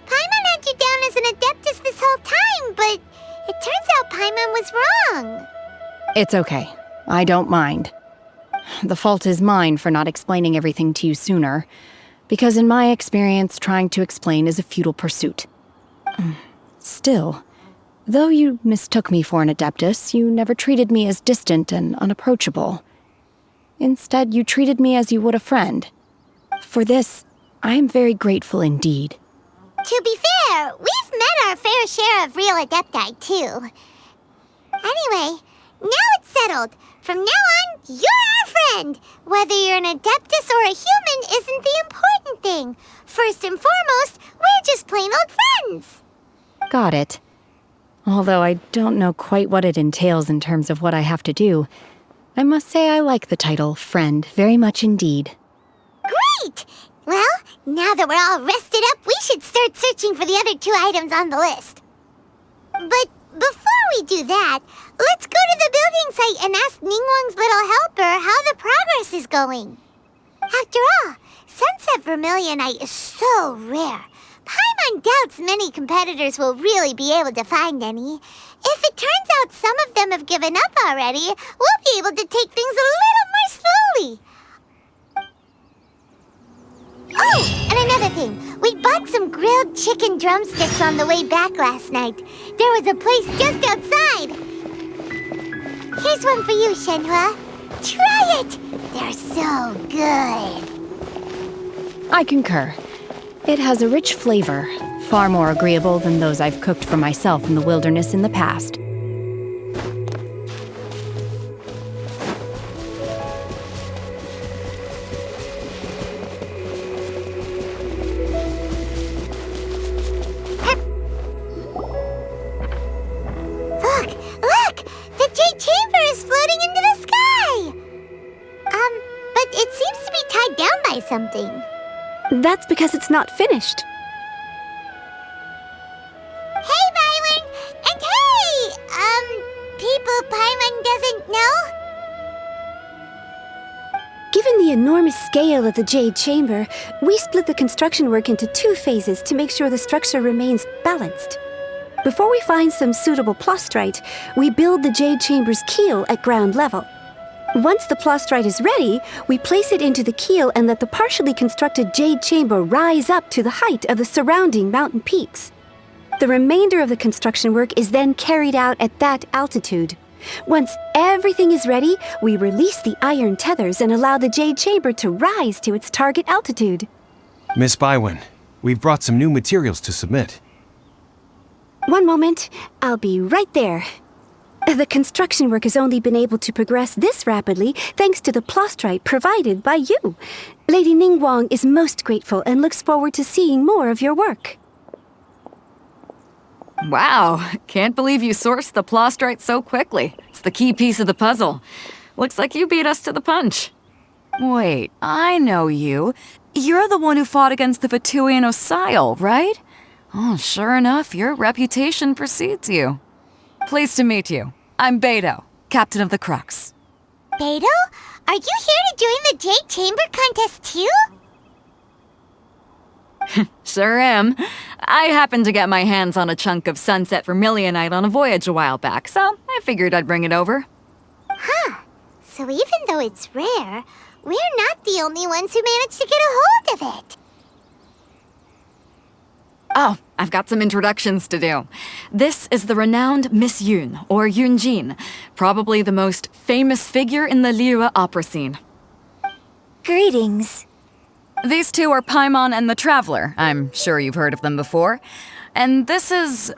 Paimon had you down as an Adeptus this whole time, but it turns out Paimon was wrong. It's okay. I don't mind. The fault is mine for not explaining everything to you sooner, because in my experience, trying to explain is a futile pursuit. Still, though you mistook me for an Adeptus, you never treated me as distant and unapproachable. Instead, you treated me as you would a friend. For this, I am very grateful indeed. To be fair, we've met our fair share of real Adepti, too. Anyway, now it's settled. From now on, you're our friend. Whether you're an Adeptus or a human isn't the important thing. First and foremost, we're just plain old friends. Got it. Although I don't know quite what it entails in terms of what I have to do, I must say I like the title friend very much indeed. Great! Well, now that we're all rested up, we should start searching for the other 2 items on the list. But before we do that, let's go to the building site and ask Ningguang's little helper how the progress is going. After all, Sunset Vermilionite is so rare. Paimon doubts many competitors will really be able to find any. If it turns out some of them have given up already, we'll be able to take things a little more slowly. Oh, and another thing. We bought some grilled chicken drumsticks on the way back last night. There was a place just outside. Here's one for you, Shenhua. Try it! They're so good. I concur. It has a rich flavor, far more agreeable than those I've cooked for myself in the wilderness in the past. Look! The Jade Chamber is floating into the sky! But it seems to be tied down by something. That's because it's not finished. Hey, Byron! And hey! People Paimon doesn't know? Given the enormous scale of the Jade Chamber, we split the construction work into 2 phases to make sure the structure remains balanced. Before we find some suitable Plaustrite, we build the Jade Chamber's keel at ground level. Once the Plaustrite is ready, we place it into the keel and let the partially constructed Jade Chamber rise up to the height of the surrounding mountain peaks. The remainder of the construction work is then carried out at that altitude. Once everything is ready, we release the iron tethers and allow the Jade Chamber to rise to its target altitude. Miss Bywin, we've brought some new materials to submit. One moment, I'll be right there. The construction work has only been able to progress this rapidly thanks to the Plaustrite provided by you. Lady Nin Guan is most grateful and looks forward to seeing more of your work. Wow, can't believe you sourced the Plaustrite so quickly. It's the key piece of the puzzle. Looks like you beat us to the punch. Wait, I know you. You're the one who fought against the Vatuian Osile, right? Oh, sure enough, your reputation precedes you. Pleased to meet you. I'm Beidou, captain of the Crux. Beidou? Are you here to join the Jade Chamber contest too? Sure am. I happened to get my hands on a chunk of sunset vermilionite on a voyage a while back, so I figured I'd bring it over. Huh. So even though it's rare, we're not the only ones who managed to get a hold of it. Oh, I've got some introductions to do. This is the renowned Miss Yun, or Yunjin, probably the most famous figure in the Liyue opera scene. Greetings. These two are Paimon and the Traveler. I'm sure you've heard of them before. And this is...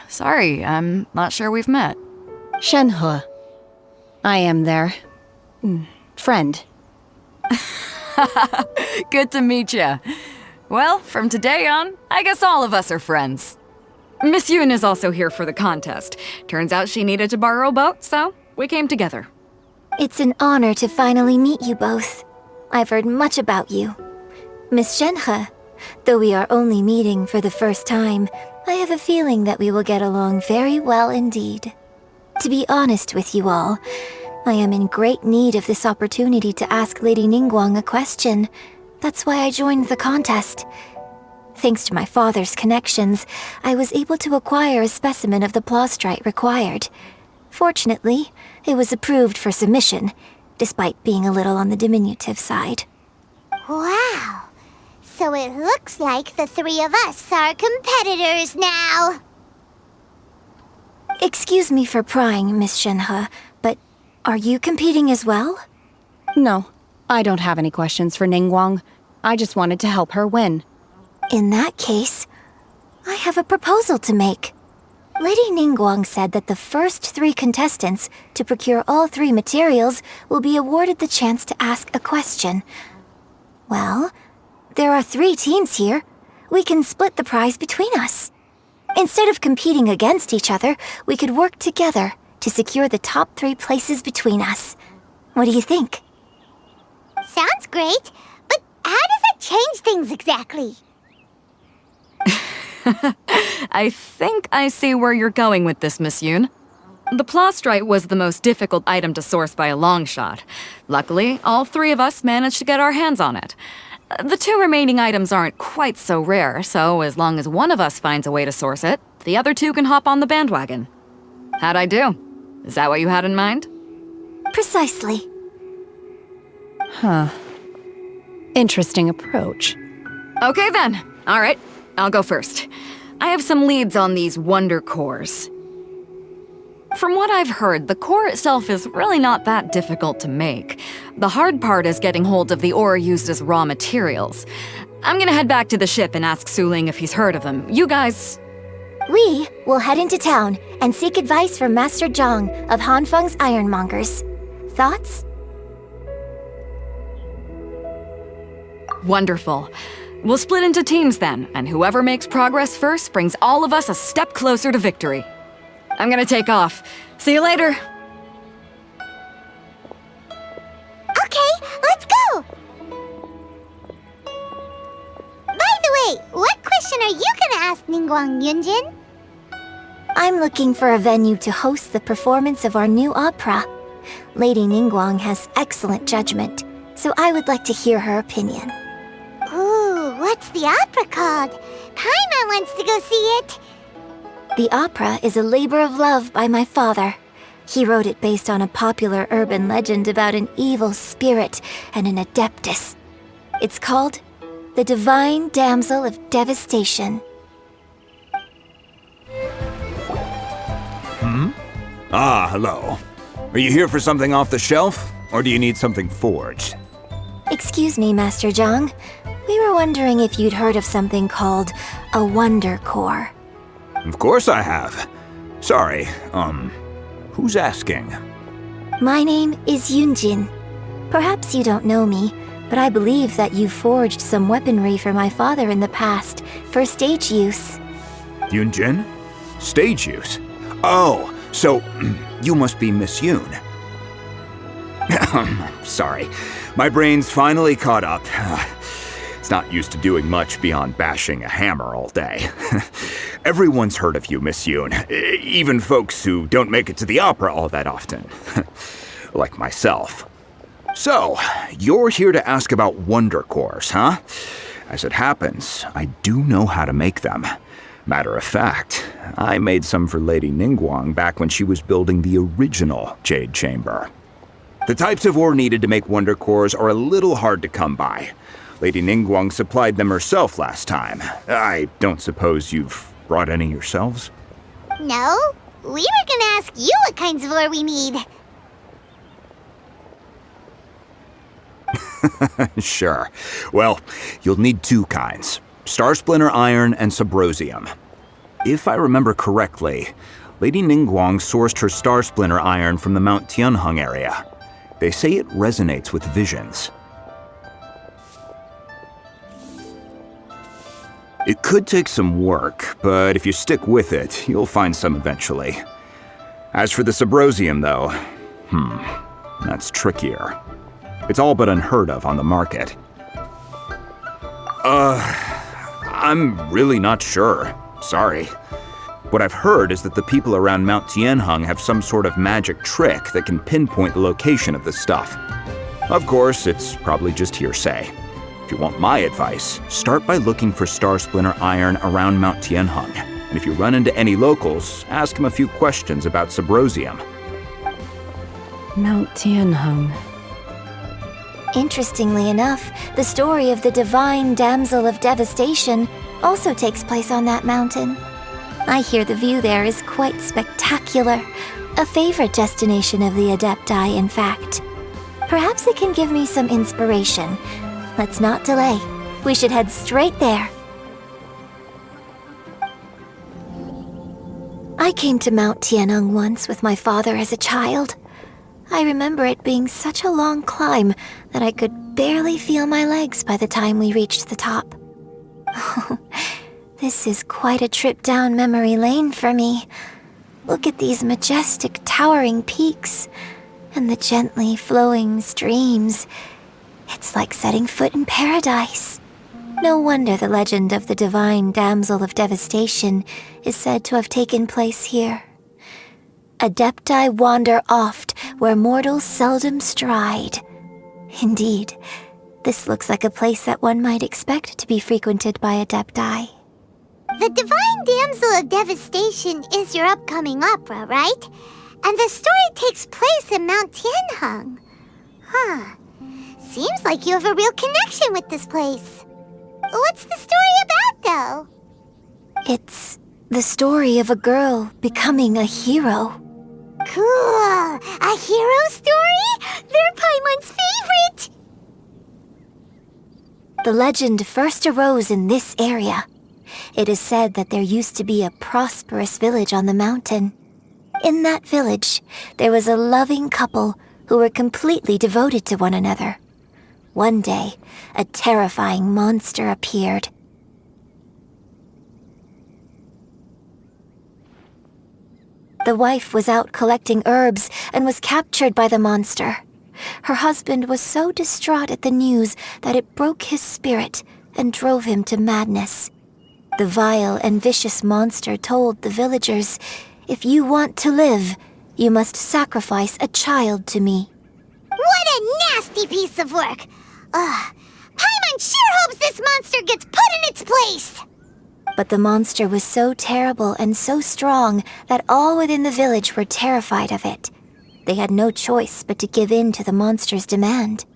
sorry, I'm not sure we've met. Shenhua. I am their... friend. Good to meet ya. Well, from today on, I guess all of us are friends. Miss Yun is also here for the contest. Turns out she needed to borrow a boat, so we came together. It's an honor to finally meet you both. I've heard much about you. Miss Shenhe, though we are only meeting for the first time, I have a feeling that we will get along very well indeed. To be honest with you all, I am in great need of this opportunity to ask Lady Nin Guan a question. That's why I joined the contest. Thanks to my father's connections, I was able to acquire a specimen of the Plaustrite required. Fortunately, it was approved for submission, despite being a little on the diminutive side. Wow. So it looks like the 3 of us are competitors now. Excuse me for prying, Miss Shenhe, but are you competing as well? No, I don't have any questions for Nin Guan. I just wanted to help her win. In that case, I have a proposal to make. Lady Nin Guan said that the first 3 contestants to procure all 3 materials will be awarded the chance to ask a question. Well, there are 3 teams here. We can split the prize between us. Instead of competing against each other, we could work together to secure the top 3 places between us. What do you think? Sounds great, but how does that change things exactly? I think I see where you're going with this, Miss Yun. The Plaustrite was the most difficult item to source by a long shot. Luckily, all 3 of us managed to get our hands on it. The 2 remaining items aren't quite so rare, so as long as one of us finds a way to source it, the other 2 can hop on the bandwagon. How'd I do? Is that what you had in mind? Precisely. Huh. Interesting approach. Okay then. All right, I'll go first. I have some leads on these wonder cores. From what I've heard, the core itself is really not that difficult to make. The hard part is getting hold of the ore used as raw materials. I'm gonna head back to the ship and ask Su-Ling if he's heard of them. You guys... We will head into town and seek advice from Master Zhang of Hanfeng's Ironmongers. Thoughts? Wonderful. We'll split into teams then, and whoever makes progress first brings all of us a step closer to victory. I'm gonna take off. See you later. Okay, let's go! By the way, what question are you gonna ask Nин Guan, Yunjin? I'm looking for a venue to host the performance of our new opera. Lady Nin Guan has excellent judgment, so I would like to hear her opinion. Ooh, what's the opera called? Paimon wants to go see it. The opera is a labor of love by my father. He wrote it based on a popular urban legend about an evil spirit and an adeptus. It's called The Divine Damsel of Devastation. Ah, hello. Are you here for something off the shelf, or do you need something forged? Excuse me, Master Zhang. We were wondering if you'd heard of something called a Wonder Core. Of course I have. Sorry, who's asking? My name is Yunjin. Perhaps you don't know me, but I believe that you forged some weaponry for my father in the past, for stage use. Yunjin? Stage use? Oh, so you must be Miss Yoon. Sorry, my brain's finally caught up. It's not used to doing much beyond bashing a hammer all day. Everyone's heard of you, Miss Yoon, even folks who don't make it to the opera all that often. Like myself. So, you're here to ask about wonder cores, huh? As it happens, I do know how to make them. Matter of fact, I made some for Lady Nin Guan back when she was building the original Jade Chamber. The types of ore needed to make wonder cores are a little hard to come by. Lady Nin Guan supplied them herself last time. I don't suppose you've brought any yourselves? No, we were gonna ask you what kinds of ore we need. Sure. Well, you'll need 2 kinds. Star Splinter Iron and Subrosium. If I remember correctly, Lady Nin Guan sourced her Star Splinter Iron from the Mount Tianheng area. They say it resonates with visions. It could take some work, but if you stick with it, you'll find some eventually. As for the Subrosium, though, that's trickier. It's all but unheard of on the market. I'm really not sure. Sorry. What I've heard is that the people around Mount Tianheng have some sort of magic trick that can pinpoint the location of the stuff. Of course, it's probably just hearsay. If you want my advice, start by looking for Star Splinter Iron around Mount Tianheng. And if you run into any locals, ask them a few questions about Subrosium. Mount Tianheng. Interestingly enough, the story of the Divine Damsel of Devastation also takes place on that mountain. I hear the view there is quite spectacular. A favorite destination of the Adepti, in fact. Perhaps it can give me some inspiration. Let's not delay. We should head straight there. I came to Mount Tianheng once with my father as a child. I remember it being such a long climb that I could barely feel my legs by the time we reached the top. This is quite a trip down memory lane for me. Look at these majestic, towering peaks and the gently flowing streams. It's like setting foot in paradise. No wonder the legend of the Divine Damsel of Devastation is said to have taken place here. Adepti wander oft where mortals seldom stride. Indeed, This looks like a place that one might expect to be frequented by adepti. The Divine Damsel of Devastation is your upcoming opera, right? And the story takes place in Mount Tianheng. Huh. Seems like you have a real connection with this place. What's the story about, though? It's the story of a girl becoming a hero. Cool! A hero story? They're Paimon's favorite! The legend first arose in this area. It is said that there used to be a prosperous village on the mountain. In that village, there was a loving couple who were completely devoted to one another. One day, a terrifying monster appeared. The wife was out collecting herbs and was captured by the monster. Her husband was so distraught at the news that it broke his spirit and drove him to madness. The vile and vicious monster told the villagers, "If you want to live, you must sacrifice a child to me." What a nasty piece of work! Paimon sure hopes this monster gets put in its place! But the monster was so terrible and so strong that all within the village were terrified of it. They had no choice but to give in to the monster's demand.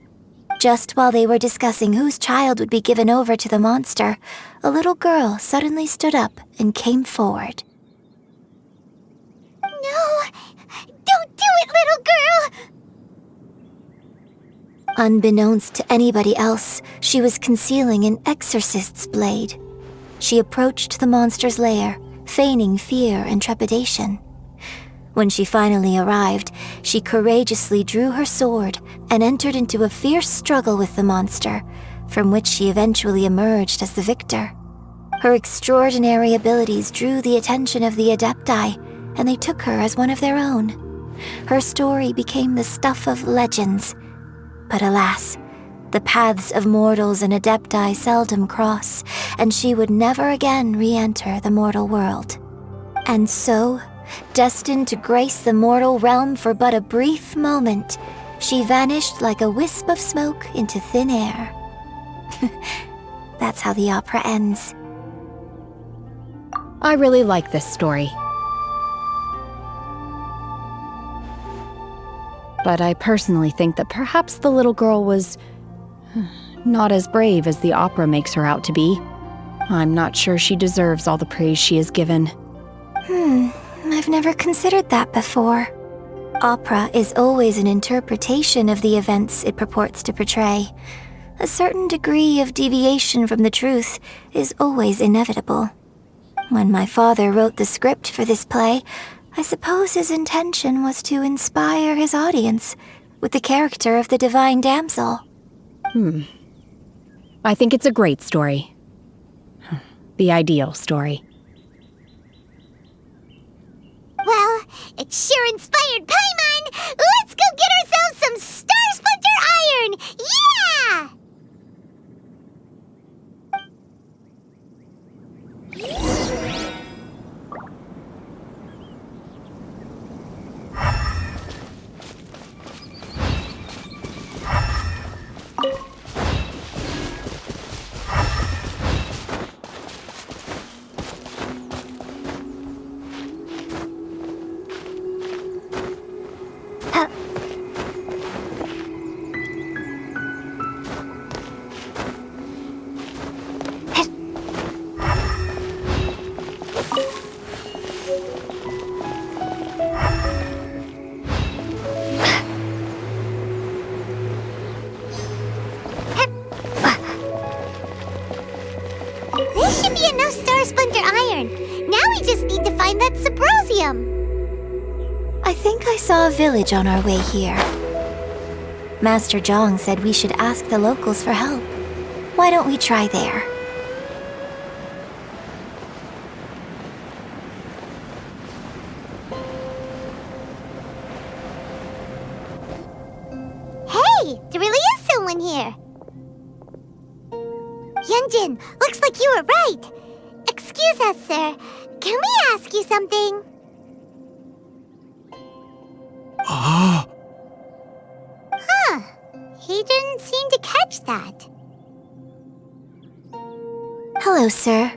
Just while they were discussing whose child would be given over to the monster, a little girl suddenly stood up and came forward. No! Don't do it, little girl! Unbeknownst to anybody else, she was concealing an exorcist's blade. She approached the monster's lair, feigning fear and trepidation. When she finally arrived, she courageously drew her sword and entered into a fierce struggle with the monster, from which she eventually emerged as the victor. Her extraordinary abilities drew the attention of the adepti, and they took her as one of their own. Her story became the stuff of legends. But alas, the paths of mortals and adepti seldom cross, and she would never again re-enter the mortal world. And so, destined to grace the mortal realm for but a brief moment, she vanished like a wisp of smoke into thin air. That's how the opera ends. I really like this story. But I personally think that perhaps the little girl was not as brave as the opera makes her out to be. I'm not sure she deserves all the praise she is given. I've never considered that before. Opera is always an interpretation of the events it purports to portray. A certain degree of deviation from the truth is always inevitable. When my father wrote the script for this play, I suppose his intention was to inspire his audience with the character of the Divine Damsel. I think it's a great story. The ideal story. Well, it sure inspired Paimon! Let's go get ourselves some Star Splinter Iron! Yeah! This should be enough Star Splinter Iron. Now we just need to find that Subrosium. I think I saw a village on our way here. Master Zhang said we should ask the locals for help. Why don't we try there? Hey, there really is someone here. Yunjin, looks like you were right. Excuse us, sir. Can we ask you something? Huh. he didn't seem to catch that. Hello, sir.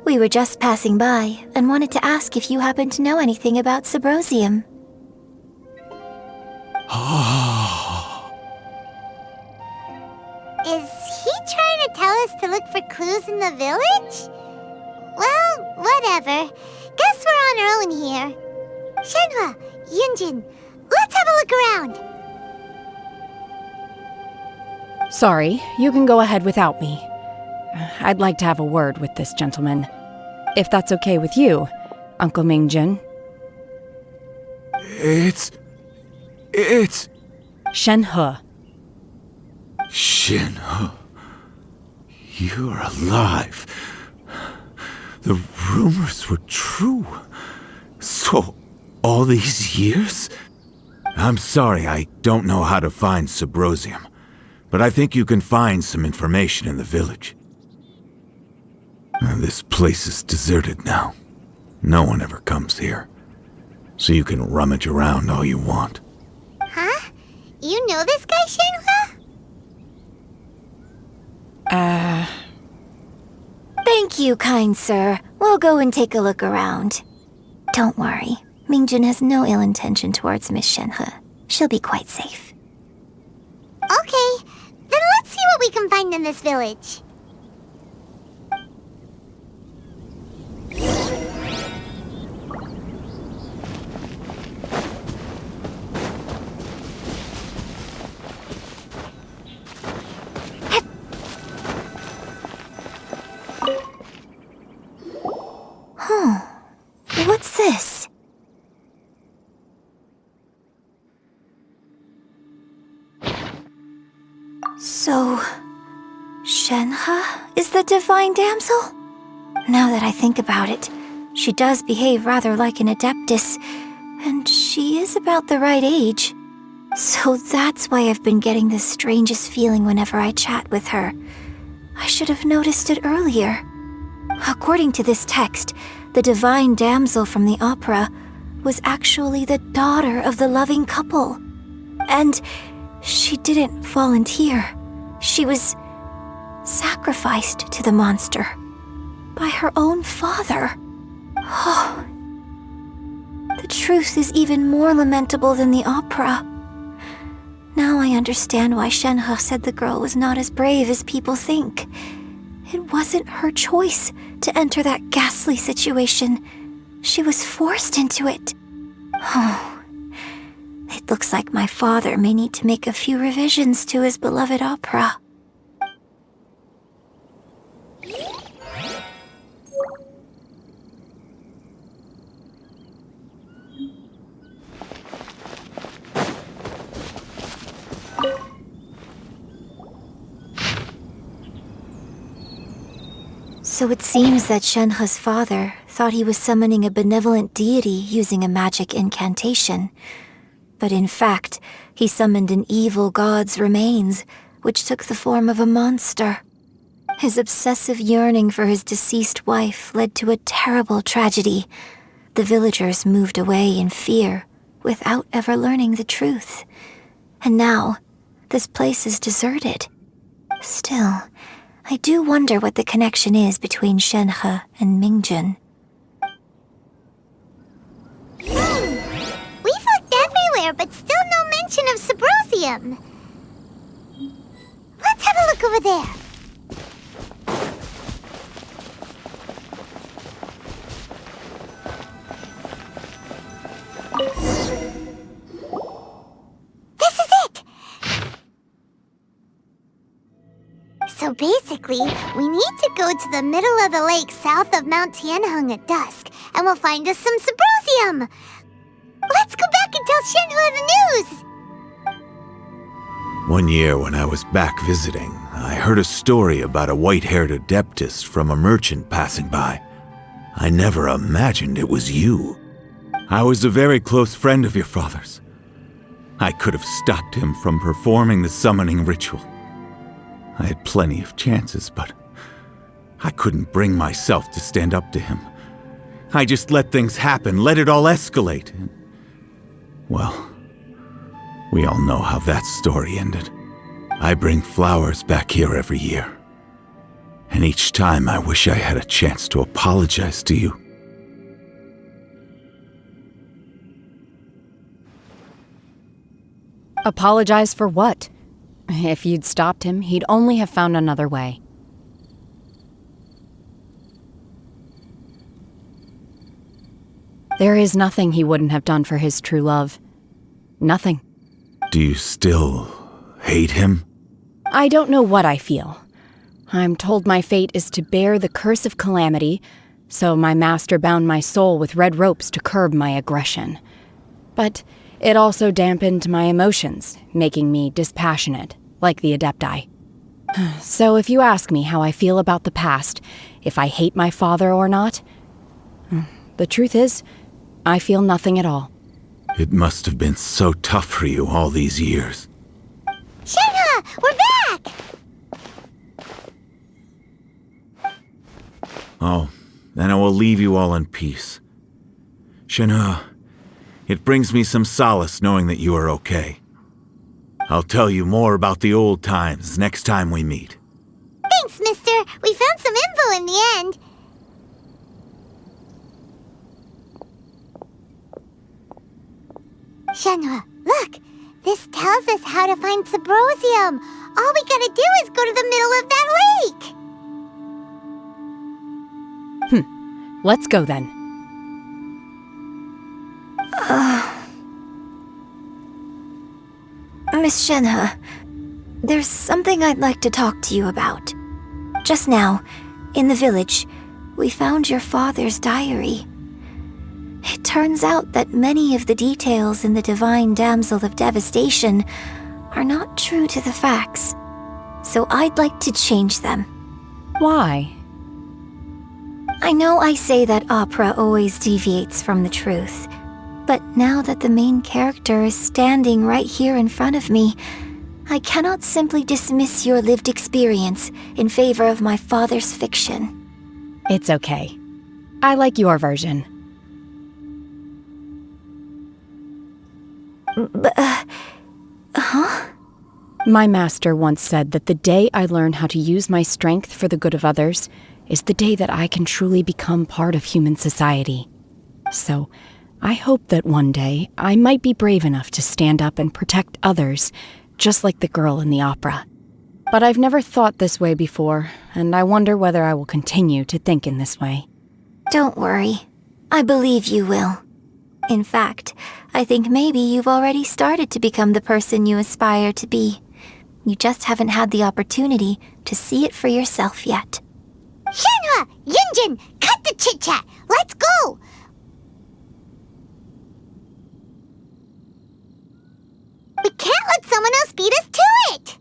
We were just passing by and wanted to ask if you happen to know anything about Subrosium. Is he trying to tell us to look for clues in the village? Well, whatever. Guess we're on our own here. Shenhua, Yunjin, let's have a look around. Sorry, you can go ahead without me. I'd like to have a word with this gentleman. If that's okay with you, Uncle Mingjin. It's... Shenhe. Shenhe. You're alive. The rumors were true. So, all these years? I'm sorry, I don't know how to find Subrosium, but I think you can find some information in the village. This place is deserted now. No one ever comes here. So you can rummage around all you want. Huh? You know this guy, Shenhua? Thank you, kind sir. We'll go and take a look around. Don't worry. Mingjin has no ill intention towards Miss Shenhe. She'll be quite safe. Okay, then let's see what we can find in this village. What's this? So, Shenhe is the divine damsel? Now that I think about it, she does behave rather like an adeptus, and she is about the right age. So that's why I've been getting the strangest feeling whenever I chat with her. I should have noticed it earlier. According to this text, the divine damsel from the opera was actually the daughter of the loving couple. And she didn't volunteer. She was sacrificed to the monster by her own father. Oh, the truth is even more lamentable than the opera. Now I understand why Shenhe said the girl was not as brave as people think. It wasn't her choice to enter that ghastly situation. She was forced into it. Oh, it looks like my father may need to make a few revisions to his beloved opera. So it seems that Shenhe's father thought he was summoning a benevolent deity using a magic incantation. But in fact, he summoned an evil god's remains, which took the form of a monster. His obsessive yearning for his deceased wife led to a terrible tragedy. The villagers moved away in fear, without ever learning the truth. And now, this place is deserted. Still, I do wonder what the connection is between Shenhe and Mingjin. We've looked everywhere, but still no mention of Subrosium. Let's have a look over there. This is it! So basically, we need to go to the middle of the lake south of Mount Tianheng at dusk, and we'll find us some Subrosium! Let's go back and tell Shenhua the news! One year when I was back visiting, I heard a story about a white-haired adeptus from a merchant passing by. I never imagined it was you. I was a very close friend of your father's. I could have stopped him from performing the summoning ritual. I had plenty of chances, but I couldn't bring myself to stand up to him. I just let things happen, let it all escalate. Well, we all know how that story ended. I bring flowers back here every year. And each time I wish I had a chance to apologize to you. Apologize for what? If you'd stopped him, he'd only have found another way. There is nothing he wouldn't have done for his true love. Nothing. Do you still hate him? I don't know what I feel. I'm told my fate is to bear the curse of calamity, so my master bound my soul with red ropes to curb my aggression. But it also dampened my emotions, making me dispassionate, like the Adepti. So if you ask me how I feel about the past, if I hate my father or not, the truth is, I feel nothing at all. It must have been so tough for you all these years. Shenhe, we're back! Oh, then I will leave you all in peace. Shenhe, it brings me some solace knowing that you are okay. I'll tell you more about the old times next time we meet. Thanks, mister. We found some info in the end. Shenhe, look! This tells us how to find Subrosium. All we gotta do is go to the middle of that lake! Let's go then. Miss Shenhe, there's something I'd like to talk to you about. Just now, in the village, we found your father's diary. It turns out that many of the details in the Divine Damsel of Devastation are not true to the facts, so I'd like to change them. Why? I know I say that opera always deviates from the truth, but now that the main character is standing right here in front of me, I cannot simply dismiss your lived experience in favor of my father's fiction. It's okay. I like your version. Huh? My master once said that the day I learn how to use my strength for the good of others is the day that I can truly become part of human society. So, I hope that one day I might be brave enough to stand up and protect others, just like the girl in the opera. But I've never thought this way before, and I wonder whether I will continue to think in this way. Don't worry. I believe you will. In fact, I think maybe you've already started to become the person you aspire to be. You just haven't had the opportunity to see it for yourself yet. Shenhe! Yunjin! Cut the chit-chat! Let's go! We can't let someone else beat us to it!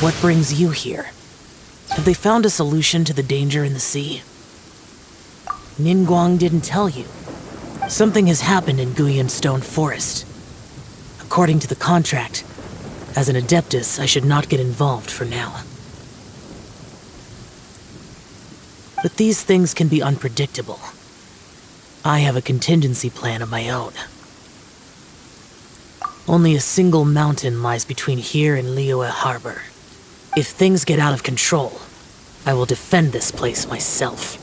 What brings you here? Have they found a solution to the danger in the sea? Nin Guan didn't tell you. Something has happened in Guyan Stone Forest. According to the contract, as an Adeptus, I should not get involved for now. But these things can be unpredictable. I have a contingency plan of my own. Only a single mountain lies between here and Liyue Harbor. If things get out of control, I will defend this place myself.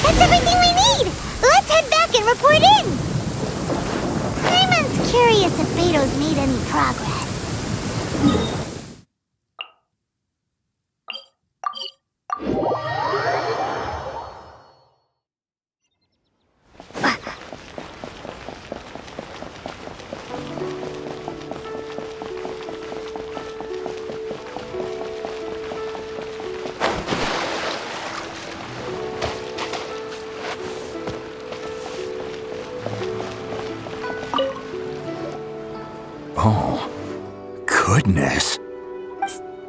That's everything we need! Let's head back and report in! Paimon's curious if Beto's made any progress. goodness.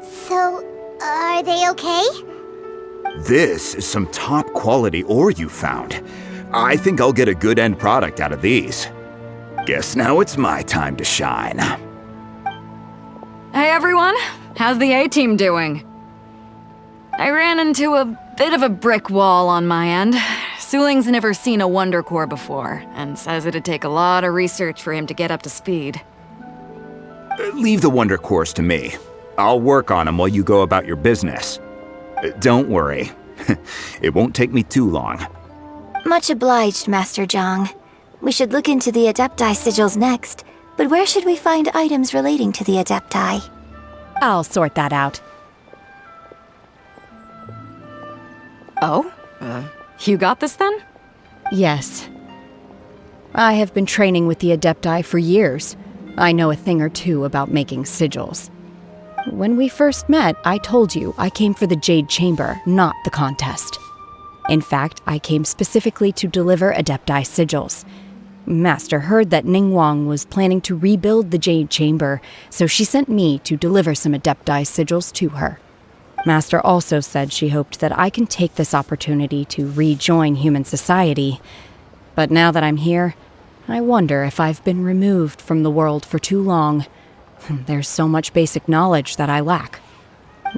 So, are they okay? This is some top quality ore you found. I think I'll get a good end product out of these. Guess now it's my time to shine. Hey everyone, how's the A-team doing? I ran into a bit of a brick wall on my end. Suling's never seen a Wonder Core before, and says it'd take a lot of research for him to get up to speed. Leave the Wonder Cores to me. I'll work on them while you go about your business. Don't worry. It won't take me too long. Much obliged, Master Zhang. We should look into the Adepti sigils next, but where should we find items relating to the Adepti? I'll sort that out. Oh? You got this then? Yes. I have been training with the Adepti for years. I know a thing or two about making sigils. When we first met, I told you I came for the Jade Chamber, not the contest. In fact, I came specifically to deliver Adepti sigils. Master heard that Ning Guan was planning to rebuild the Jade Chamber, so she sent me to deliver some Adepti sigils to her. Master also said she hoped that I can take this opportunity to rejoin human society. But now that I'm here, I wonder if I've been removed from the world for too long. There's so much basic knowledge that I lack.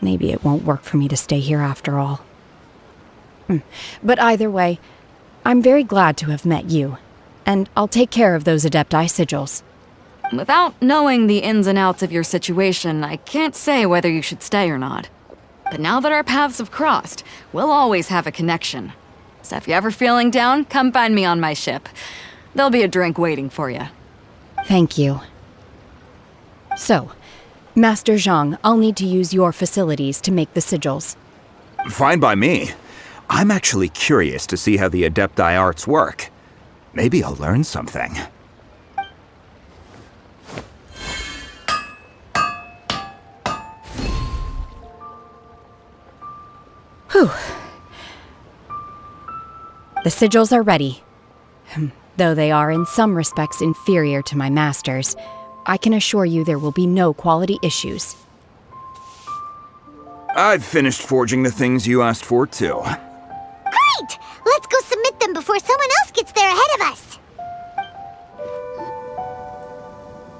Maybe it won't work for me to stay here after all. But either way, I'm very glad to have met you, and I'll take care of those Adepti sigils. Without knowing the ins and outs of your situation, I can't say whether you should stay or not. But now that our paths have crossed, we'll always have a connection. So if you're ever feeling down, come find me on my ship. There'll be a drink waiting for you. Thank you. So, Master Zhang, I'll need to use your facilities to make the sigils. Fine by me. I'm actually curious to see how the Adepti arts work. Maybe I'll learn something. Whew. The sigils are ready. Though they are in some respects inferior to my master's, I can assure you there will be no quality issues. I've finished forging the things you asked for, too. Great! Let's go submit them before someone else gets there ahead of us.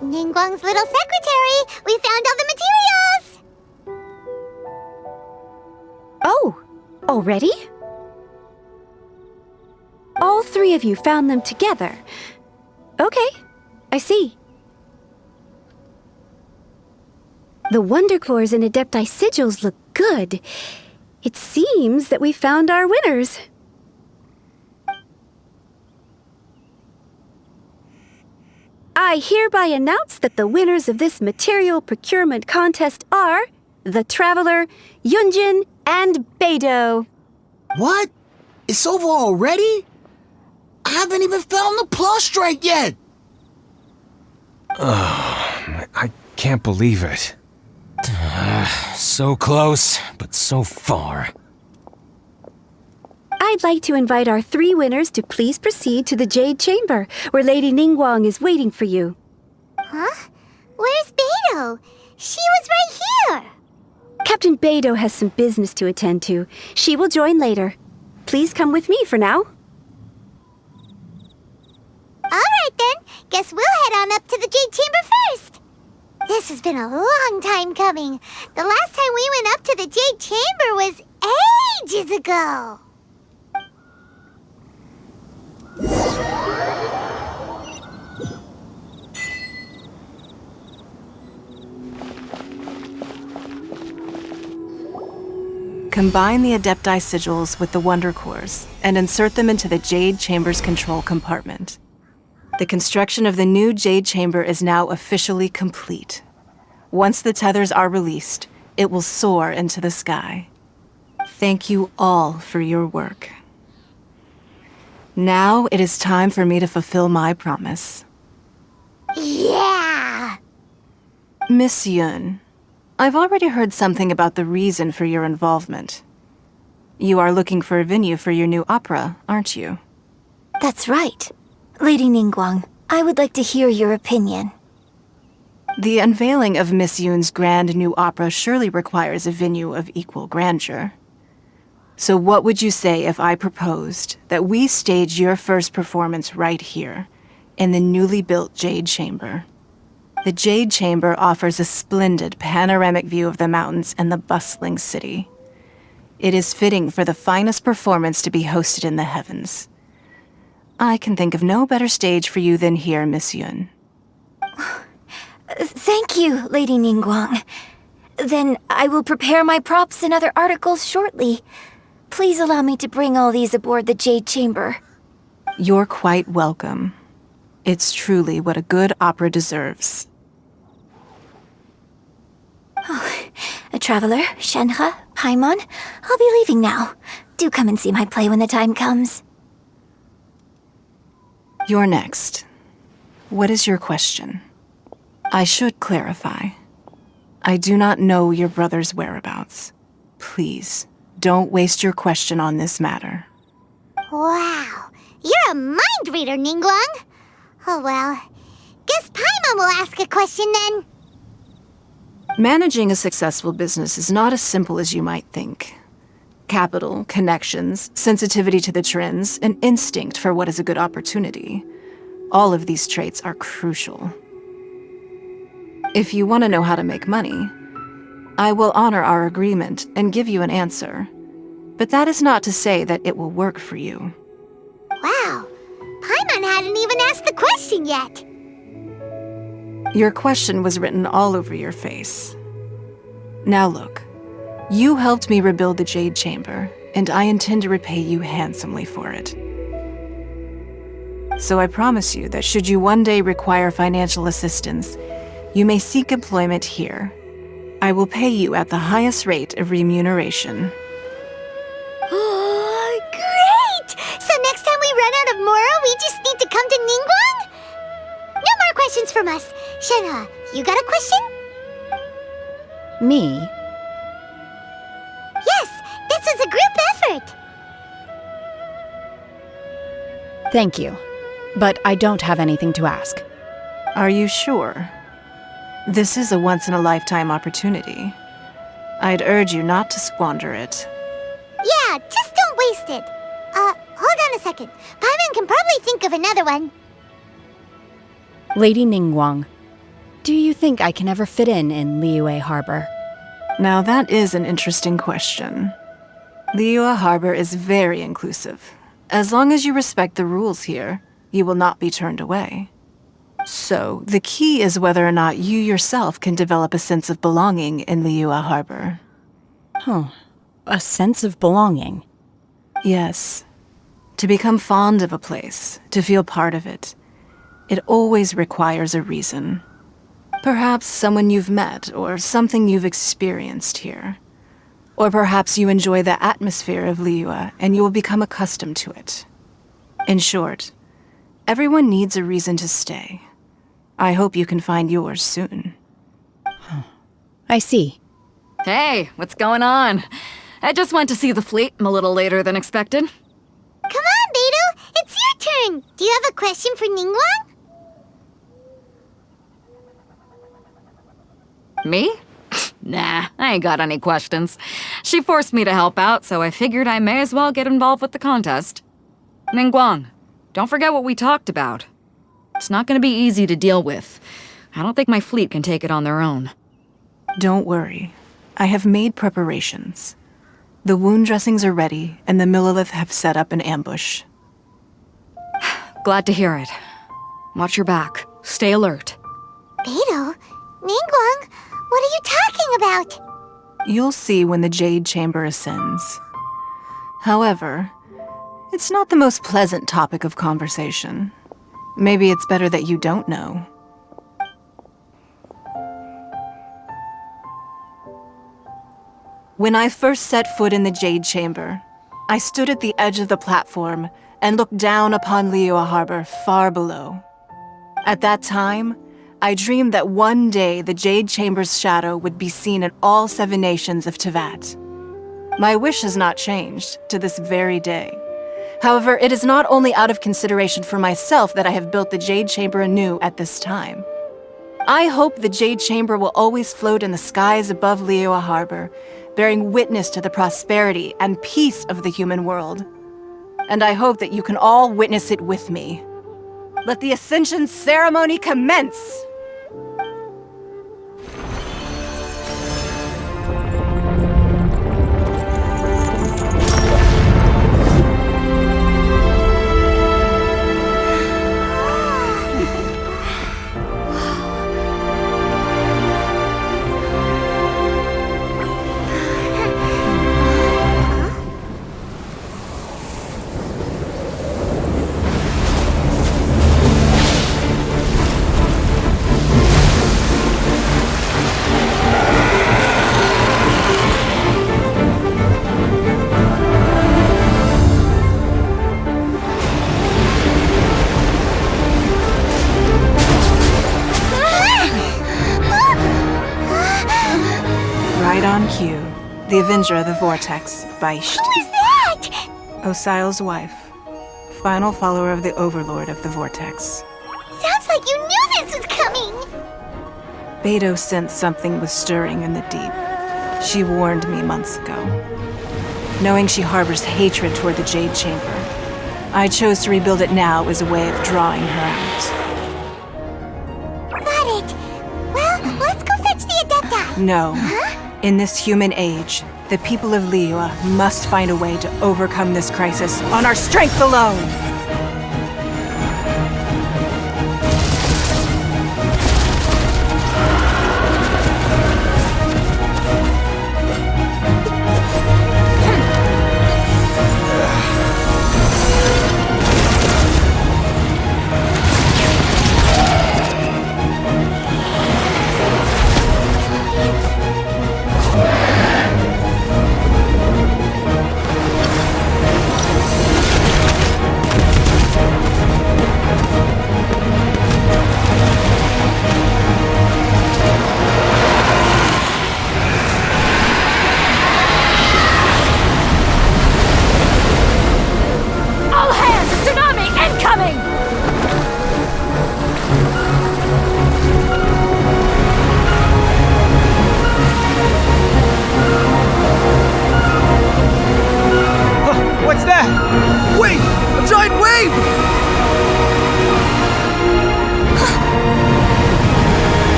Ning Guang's little secretary! We found all the materials! Oh, already? All three of you found them together. Okay, I see. The Wonder Cores and Adepti sigils look good. It seems that we found our winners. I hereby announce that the winners of this material procurement contest are the Traveler, Yunjin, and Beidou. What? It's over already? I haven't even found the Plaustrite yet! I can't believe it. So close, but so far. I'd like to invite our three winners to please proceed to the Jade Chamber, where Lady Ning Guan is waiting for you. Huh? Where's Beidou? She was right here! Captain Beidou has some business to attend to. She will join later. Please come with me for now. Alright then, guess we'll head on up to the Jade Chamber first! This has been a long time coming. The last time we went up to the Jade Chamber was ages ago. Combine the Adepti sigils with the Wonder Cores and insert them into the Jade Chamber's control compartment. The construction of the new Jade Chamber is now officially complete. Once the tethers are released, it will soar into the sky. Thank you all for your work. Now it is time for me to fulfill my promise. Yeah! Miss Yun, I've already heard something about the reason for your involvement. You are looking for a venue for your new opera, aren't you? That's right. Lady Ning Guan, I would like to hear your opinion. The unveiling of Miss Yoon's grand new opera surely requires a venue of equal grandeur. So what would you say if I proposed that we stage your first performance right here, in the newly built Jade Chamber? The Jade Chamber offers a splendid panoramic view of the mountains and the bustling city. It is fitting for the finest performance to be hosted in the heavens. I can think of no better stage for you than here, Miss Yoon. Thank you, Lady Nin Guan. Then I will prepare my props and other articles shortly. Please allow me to bring all these aboard the Jade Chamber. You're quite welcome. It's truly what a good opera deserves. A traveler, Shenhe, Paimon, I'll be leaving now. Do come and see my play when the time comes. You're next. What is your question? I should clarify. I do not know your brother's whereabouts. Please, don't waste your question on this matter. Wow, you're a mind reader, Nin Guan. Oh well, guess Paimon will ask a question then. Managing a successful business is not as simple as you might think. Capital, connections, sensitivity to the trends, and instinct for what is a good opportunity. All of these traits are crucial. If you want to know how to make money, I will honor our agreement and give you an answer. But that is not to say that it will work for you. Wow, Paimon hadn't even asked the question yet. Your question was written all over your face. Now look, you helped me rebuild the Jade Chamber, and I intend to repay you handsomely for it. So I promise you that should you one day require financial assistance, you may seek employment here. I will pay you at the highest rate of remuneration. Oh, great! So next time we run out of moro, we just need to come to Nin Guan? No more questions from us. Shenhe, you got a question? Me? Yes, this was a group effort. Thank you. But I don't have anything to ask. Are you sure? This is a once-in-a-lifetime opportunity. I'd urge you not to squander it. Yeah, just don't waste it. Hold on a second. Paimon can probably think of another one. Lady Nin Guan, do you think I can ever fit in Liyue Harbor? Now that is an interesting question. Liyue Harbor is very inclusive. As long as you respect the rules here, you will not be turned away. So, the key is whether or not you yourself can develop a sense of belonging in Liyue Harbor. Huh. A sense of belonging? Yes. To become fond of a place, to feel part of it, it always requires a reason. Perhaps someone you've met, or something you've experienced here. Or perhaps you enjoy the atmosphere of Liyue and you will become accustomed to it. In short, everyone needs a reason to stay. I hope you can find yours soon. I see. Hey, what's going on? I just went to see the fleet. I'm a little later than expected. Come on, Beidou! It's your turn! Do you have a question for Nin Guan? Me? Nah, I ain't got any questions. She forced me to help out, so I figured I may as well get involved with the contest. Nin Guan, don't forget what we talked about. It's not gonna be easy to deal with. I don't think my fleet can take it on their own. Don't worry. I have made preparations. The wound dressings are ready, and the Millilith have set up an ambush. Glad to hear it. Watch your back. Stay alert. Beidou? Nin Guan? What are you talking about? You'll see when the Jade Chamber ascends. However, it's not the most pleasant topic of conversation. Maybe it's better that you don't know. When I first set foot in the Jade Chamber, I stood at the edge of the platform and looked down upon Liyue Harbor far below. At that time, I dreamed that one day the Jade Chamber's shadow would be seen in all 7 nations of Teyvat. My wish has not changed to this very day. However, it is not only out of consideration for myself that I have built the Jade Chamber anew at this time. I hope the Jade Chamber will always float in the skies above Liyue Harbor, bearing witness to the prosperity and peace of the human world. And I hope that you can all witness it with me. Let the Ascension ceremony commence! The Avenger of the Vortex, Beisht. Who is that? Osial's wife. Final follower of the Overlord of the Vortex. Sounds like you knew this was coming! Beidou sensed something was stirring in the deep. She warned me months ago. Knowing she harbors hatred toward the Jade Chamber, I chose to rebuild it now as a way of drawing her out. Got it. Well, let's go fetch the Adepti. No. Huh? In this human age, the people of Liyue must find a way to overcome this crisis on our strength alone!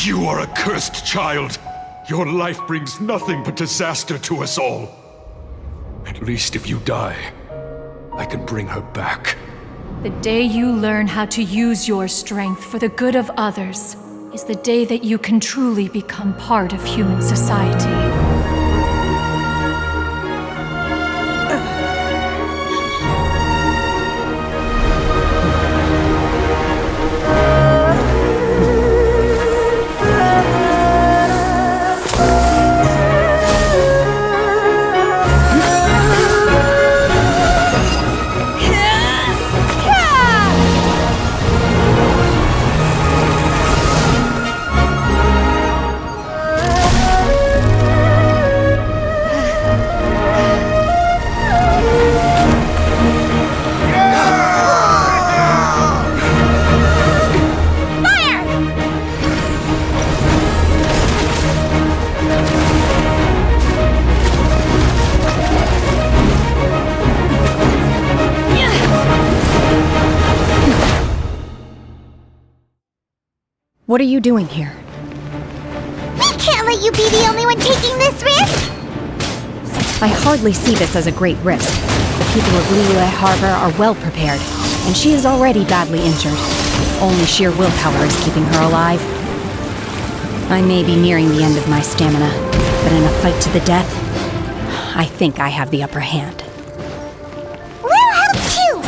You are a cursed child. Your life brings nothing but disaster to us all. At least if you die, I can bring her back. The day you learn how to use your strength for the good of others is the day that you can truly become part of human society. What are you doing here? We can't let you be the only one taking this risk! I hardly see this as a great risk. The people of Liyue Harbor are well prepared, and she is already badly injured. Only sheer willpower is keeping her alive. I may be nearing the end of my stamina, but in a fight to the death, I think I have the upper hand. We'll help too!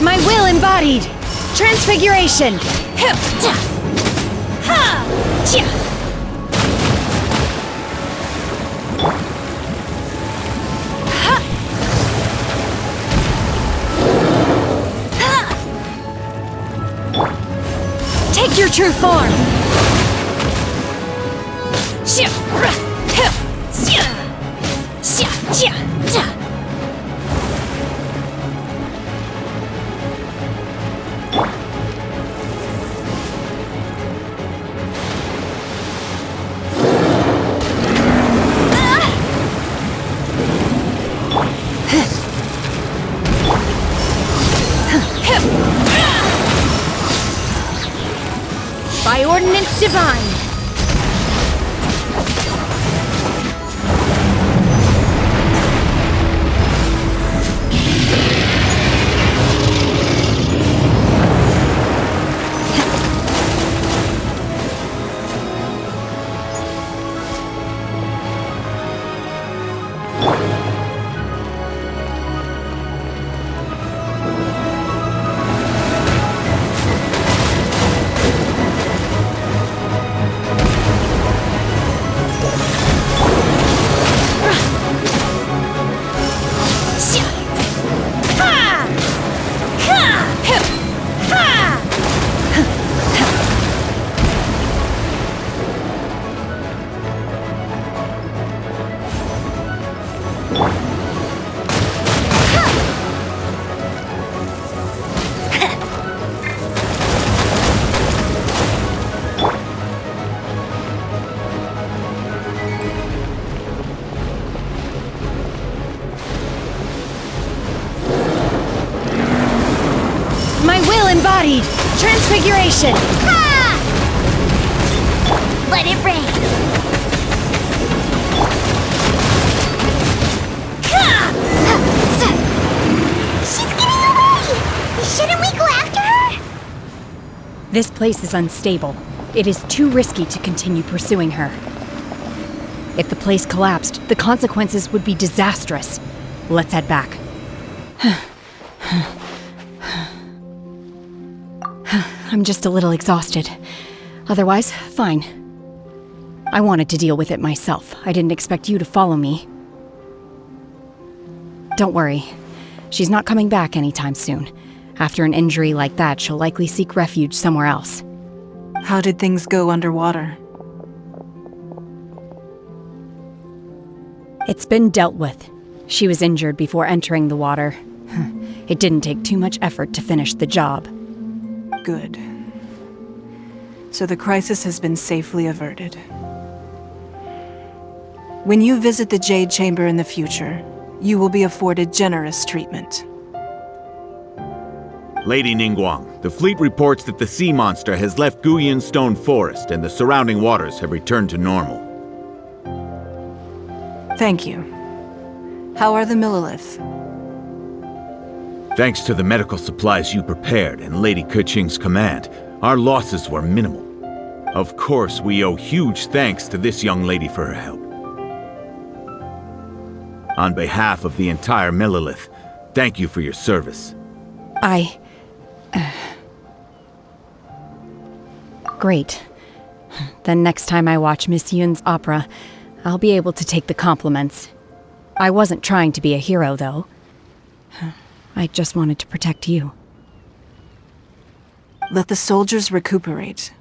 My will embodied! Transfiguration! Take your true form! By ordinance divine! Embodied! Transfiguration! Ha! Let it rain! She's getting away! Shouldn't we go after her? This place is unstable. It is too risky to continue pursuing her. If the place collapsed, the consequences would be disastrous. Let's head back. I'm just a little exhausted. Otherwise, fine. I wanted to deal with it myself. I didn't expect you to follow me. Don't worry. She's not coming back anytime soon. After an injury like that, she'll likely seek refuge somewhere else. How did things go underwater? It's been dealt with. She was injured before entering the water. It didn't take too much effort to finish the job. Good. So the crisis has been safely averted. When you visit the Jade Chamber in the future, you will be afforded generous treatment. Lady Nin Guan, the fleet reports that the sea monster has left Guyan Stone Forest and the surrounding waters have returned to normal. Thank you. How are the Millilith? Thanks to the medical supplies you prepared and Lady Keqing's command, our losses were minimal. Of course, we owe huge thanks to this young lady for her help. On behalf of the entire Millilith, thank you for your service. Great. Then next time I watch Miss Yun's opera, I'll be able to take the compliments. I wasn't trying to be a hero, though. I just wanted to protect you. Let the soldiers recuperate,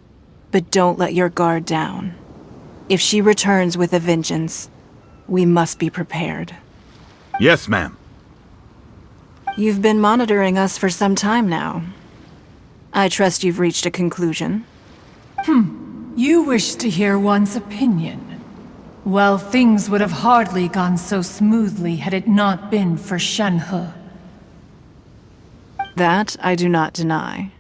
but don't let your guard down. If she returns with a vengeance, we must be prepared. Yes, ma'am. You've been monitoring us for some time now. I trust you've reached a conclusion. You wish to hear one's opinion. Well, things would have hardly gone so smoothly had it not been for Shenhe. That I do not deny.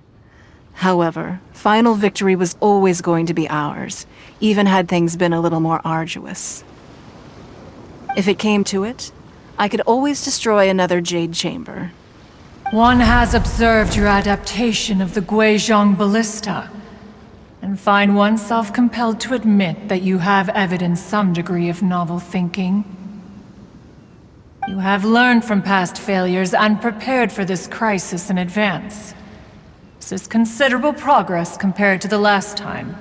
However, final victory was always going to be ours, even had things been a little more arduous. If it came to it, I could always destroy another Jade Chamber. One has observed your adaptation of the Guizhong Ballista, and find oneself compelled to admit that you have evidenced some degree of novel thinking. You have learned from past failures and prepared for this crisis in advance. This is considerable progress compared to the last time.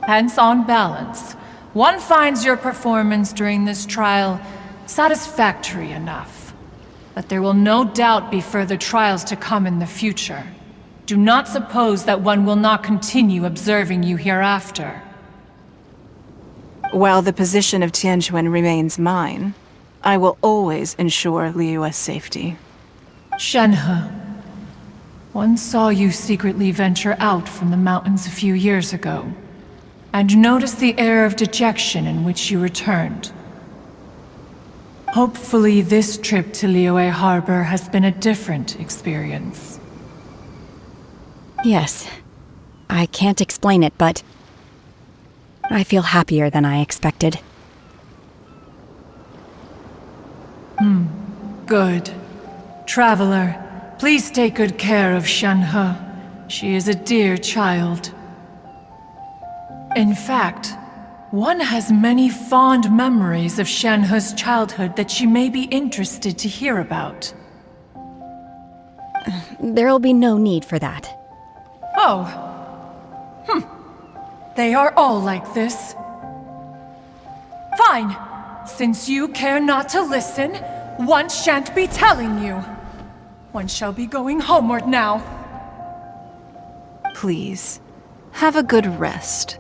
Hence, on balance, one finds your performance during this trial satisfactory enough. But there will no doubt be further trials to come in the future. Do not suppose that one will not continue observing you hereafter. While the position of Tianquan remains mine, I will always ensure Liyue's safety. Shenhe, one saw you secretly venture out from the mountains a few years ago, and noticed the air of dejection in which you returned. Hopefully this trip to Liyue Harbor has been a different experience. Yes. I can't explain it, but I feel happier than I expected. Good. Traveler, please take good care of Shenhe. She is a dear child. In fact, one has many fond memories of Shenhe's childhood that she may be interested to hear about. There'll be no need for that. Oh. They are all like this. Fine. Since you care not to listen, one shan't be telling you. One shall be going homeward now. Please, have a good rest.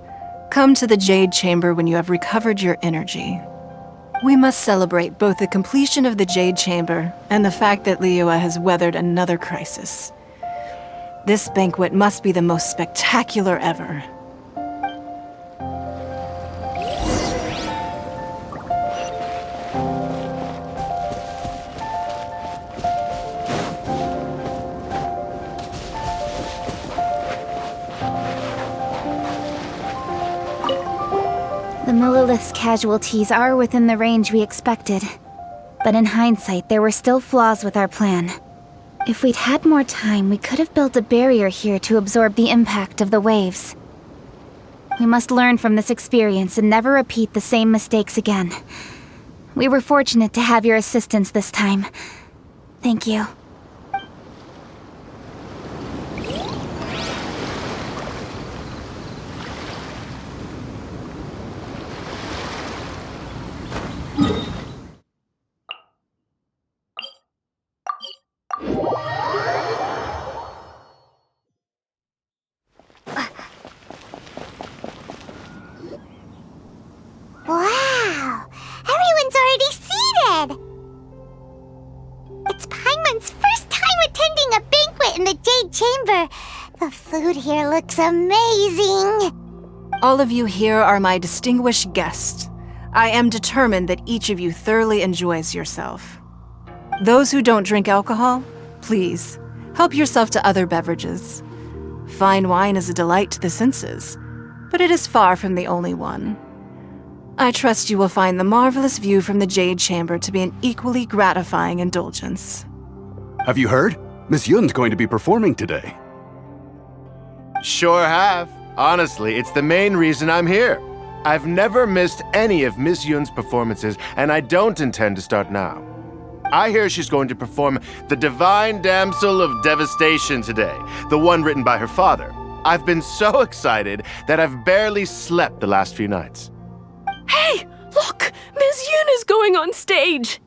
Come to the Jade Chamber when you have recovered your energy. We must celebrate both the completion of the Jade Chamber and the fact that Liyue has weathered another crisis. This banquet must be the most spectacular ever. The Millilith's casualties are within the range we expected. But in hindsight, there were still flaws with our plan. If we'd had more time, we could have built a barrier here to absorb the impact of the waves. We must learn from this experience and never repeat the same mistakes again. We were fortunate to have your assistance this time. Thank you. Wow! Everyone's already seated! It's Paimon's first time attending a banquet in the Jade Chamber. The food here looks amazing. All of you here are my distinguished guests. I am determined that each of you thoroughly enjoys yourself. Those who don't drink alcohol, please, help yourself to other beverages. Fine wine is a delight to the senses, but it is far from the only one. I trust you will find the marvelous view from the Jade Chamber to be an equally gratifying indulgence. Have you heard? Miss Yun's going to be performing today. Sure have. Honestly, it's the main reason I'm here. I've never missed any of Miss Yun's performances, and I don't intend to start now. I hear she's going to perform The Divine Damsel of Devastation today, the one written by her father. I've been so excited that I've barely slept the last few nights. Hey, look! Miss Yun is going on stage!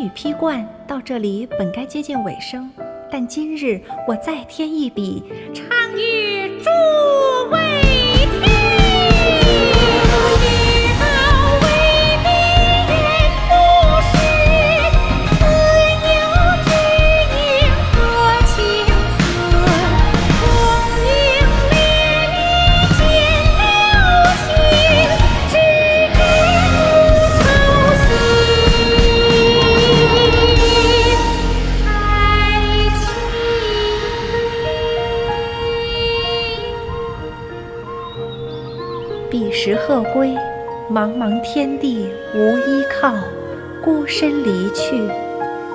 与披冠到这里本该接近尾声，但今日我再添一笔，唱与诸位听。彼时鹤归，茫茫天地无依靠，孤身离去。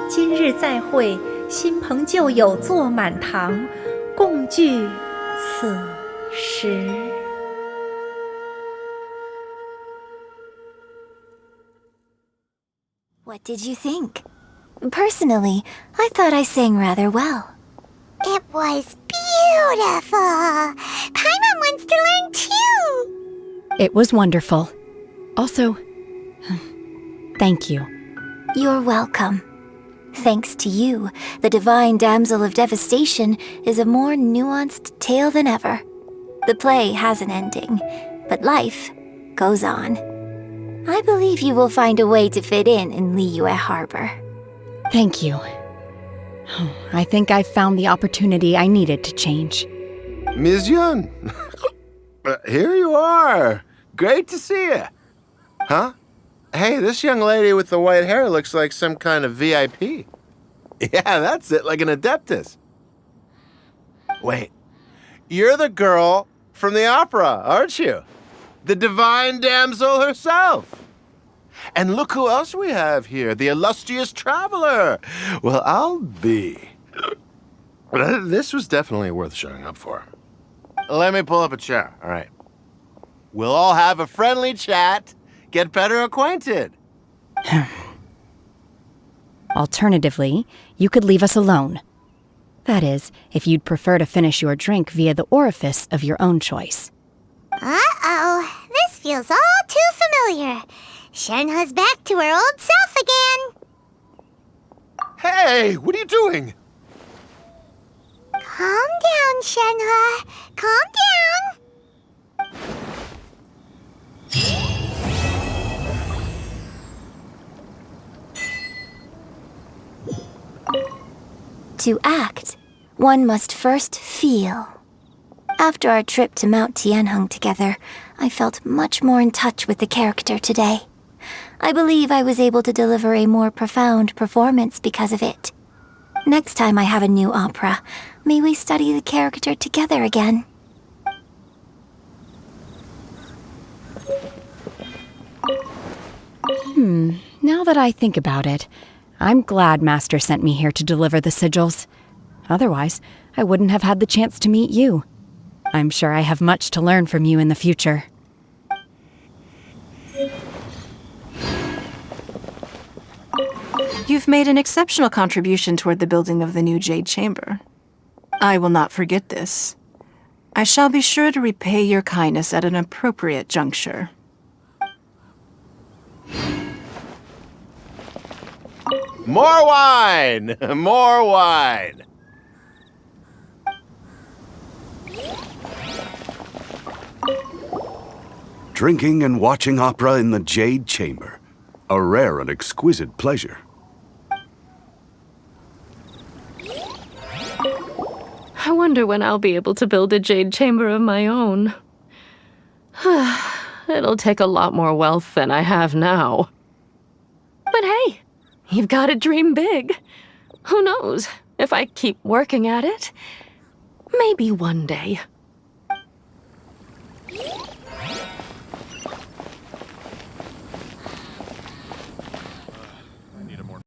今日再会，新朋旧友坐满堂，共聚此时。What did you think? Personally, I thought I sang rather well. It was beautiful. Paimon wants to learn too. It was wonderful. Also, thank you. You're welcome. Thanks to you, the divine damsel of devastation is a more nuanced tale than ever. The play has an ending, but life goes on. I believe you will find a way to fit in Liyue Harbor. Thank you. I think I've found the opportunity I needed to change. Ms. Yun, here you are. Great to see you. Huh? Hey, this young lady with the white hair looks like some kind of VIP. Yeah, that's it, like an adeptus. Wait, you're the girl from the opera, aren't you? The divine damsel herself. And look who else we have here, the illustrious traveler. Well, I'll be. This was definitely worth showing up for. Let me pull up a chair, all right. We'll all have a friendly chat, get better acquainted. Alternatively, you could leave us alone. That is, if you'd prefer to finish your drink via the orifice of your own choice. Uh-oh, this feels all too familiar. Shenhe's back to her old self again. Hey, what are you doing? Calm down, Shenhe. Calm down. To act, one must first feel. After our trip to Mount Tianheng together, I felt much more in touch with the character today. I believe I was able to deliver a more profound performance because of it. Next time I have a new opera, may we study the character together again. Now that I think about it, I'm glad Master sent me here to deliver the sigils. Otherwise, I wouldn't have had the chance to meet you. I'm sure I have much to learn from you in the future. You've made an exceptional contribution toward the building of the new Jade Chamber. I will not forget this. I shall be sure to repay your kindness at an appropriate juncture. More wine! More wine! Drinking and watching opera in the Jade Chamber. A rare and exquisite pleasure. I wonder when I'll be able to build a jade chamber of my own. It'll take a lot more wealth than I have now. But hey, you've got to dream big. Who knows, if I keep working at it, maybe one day.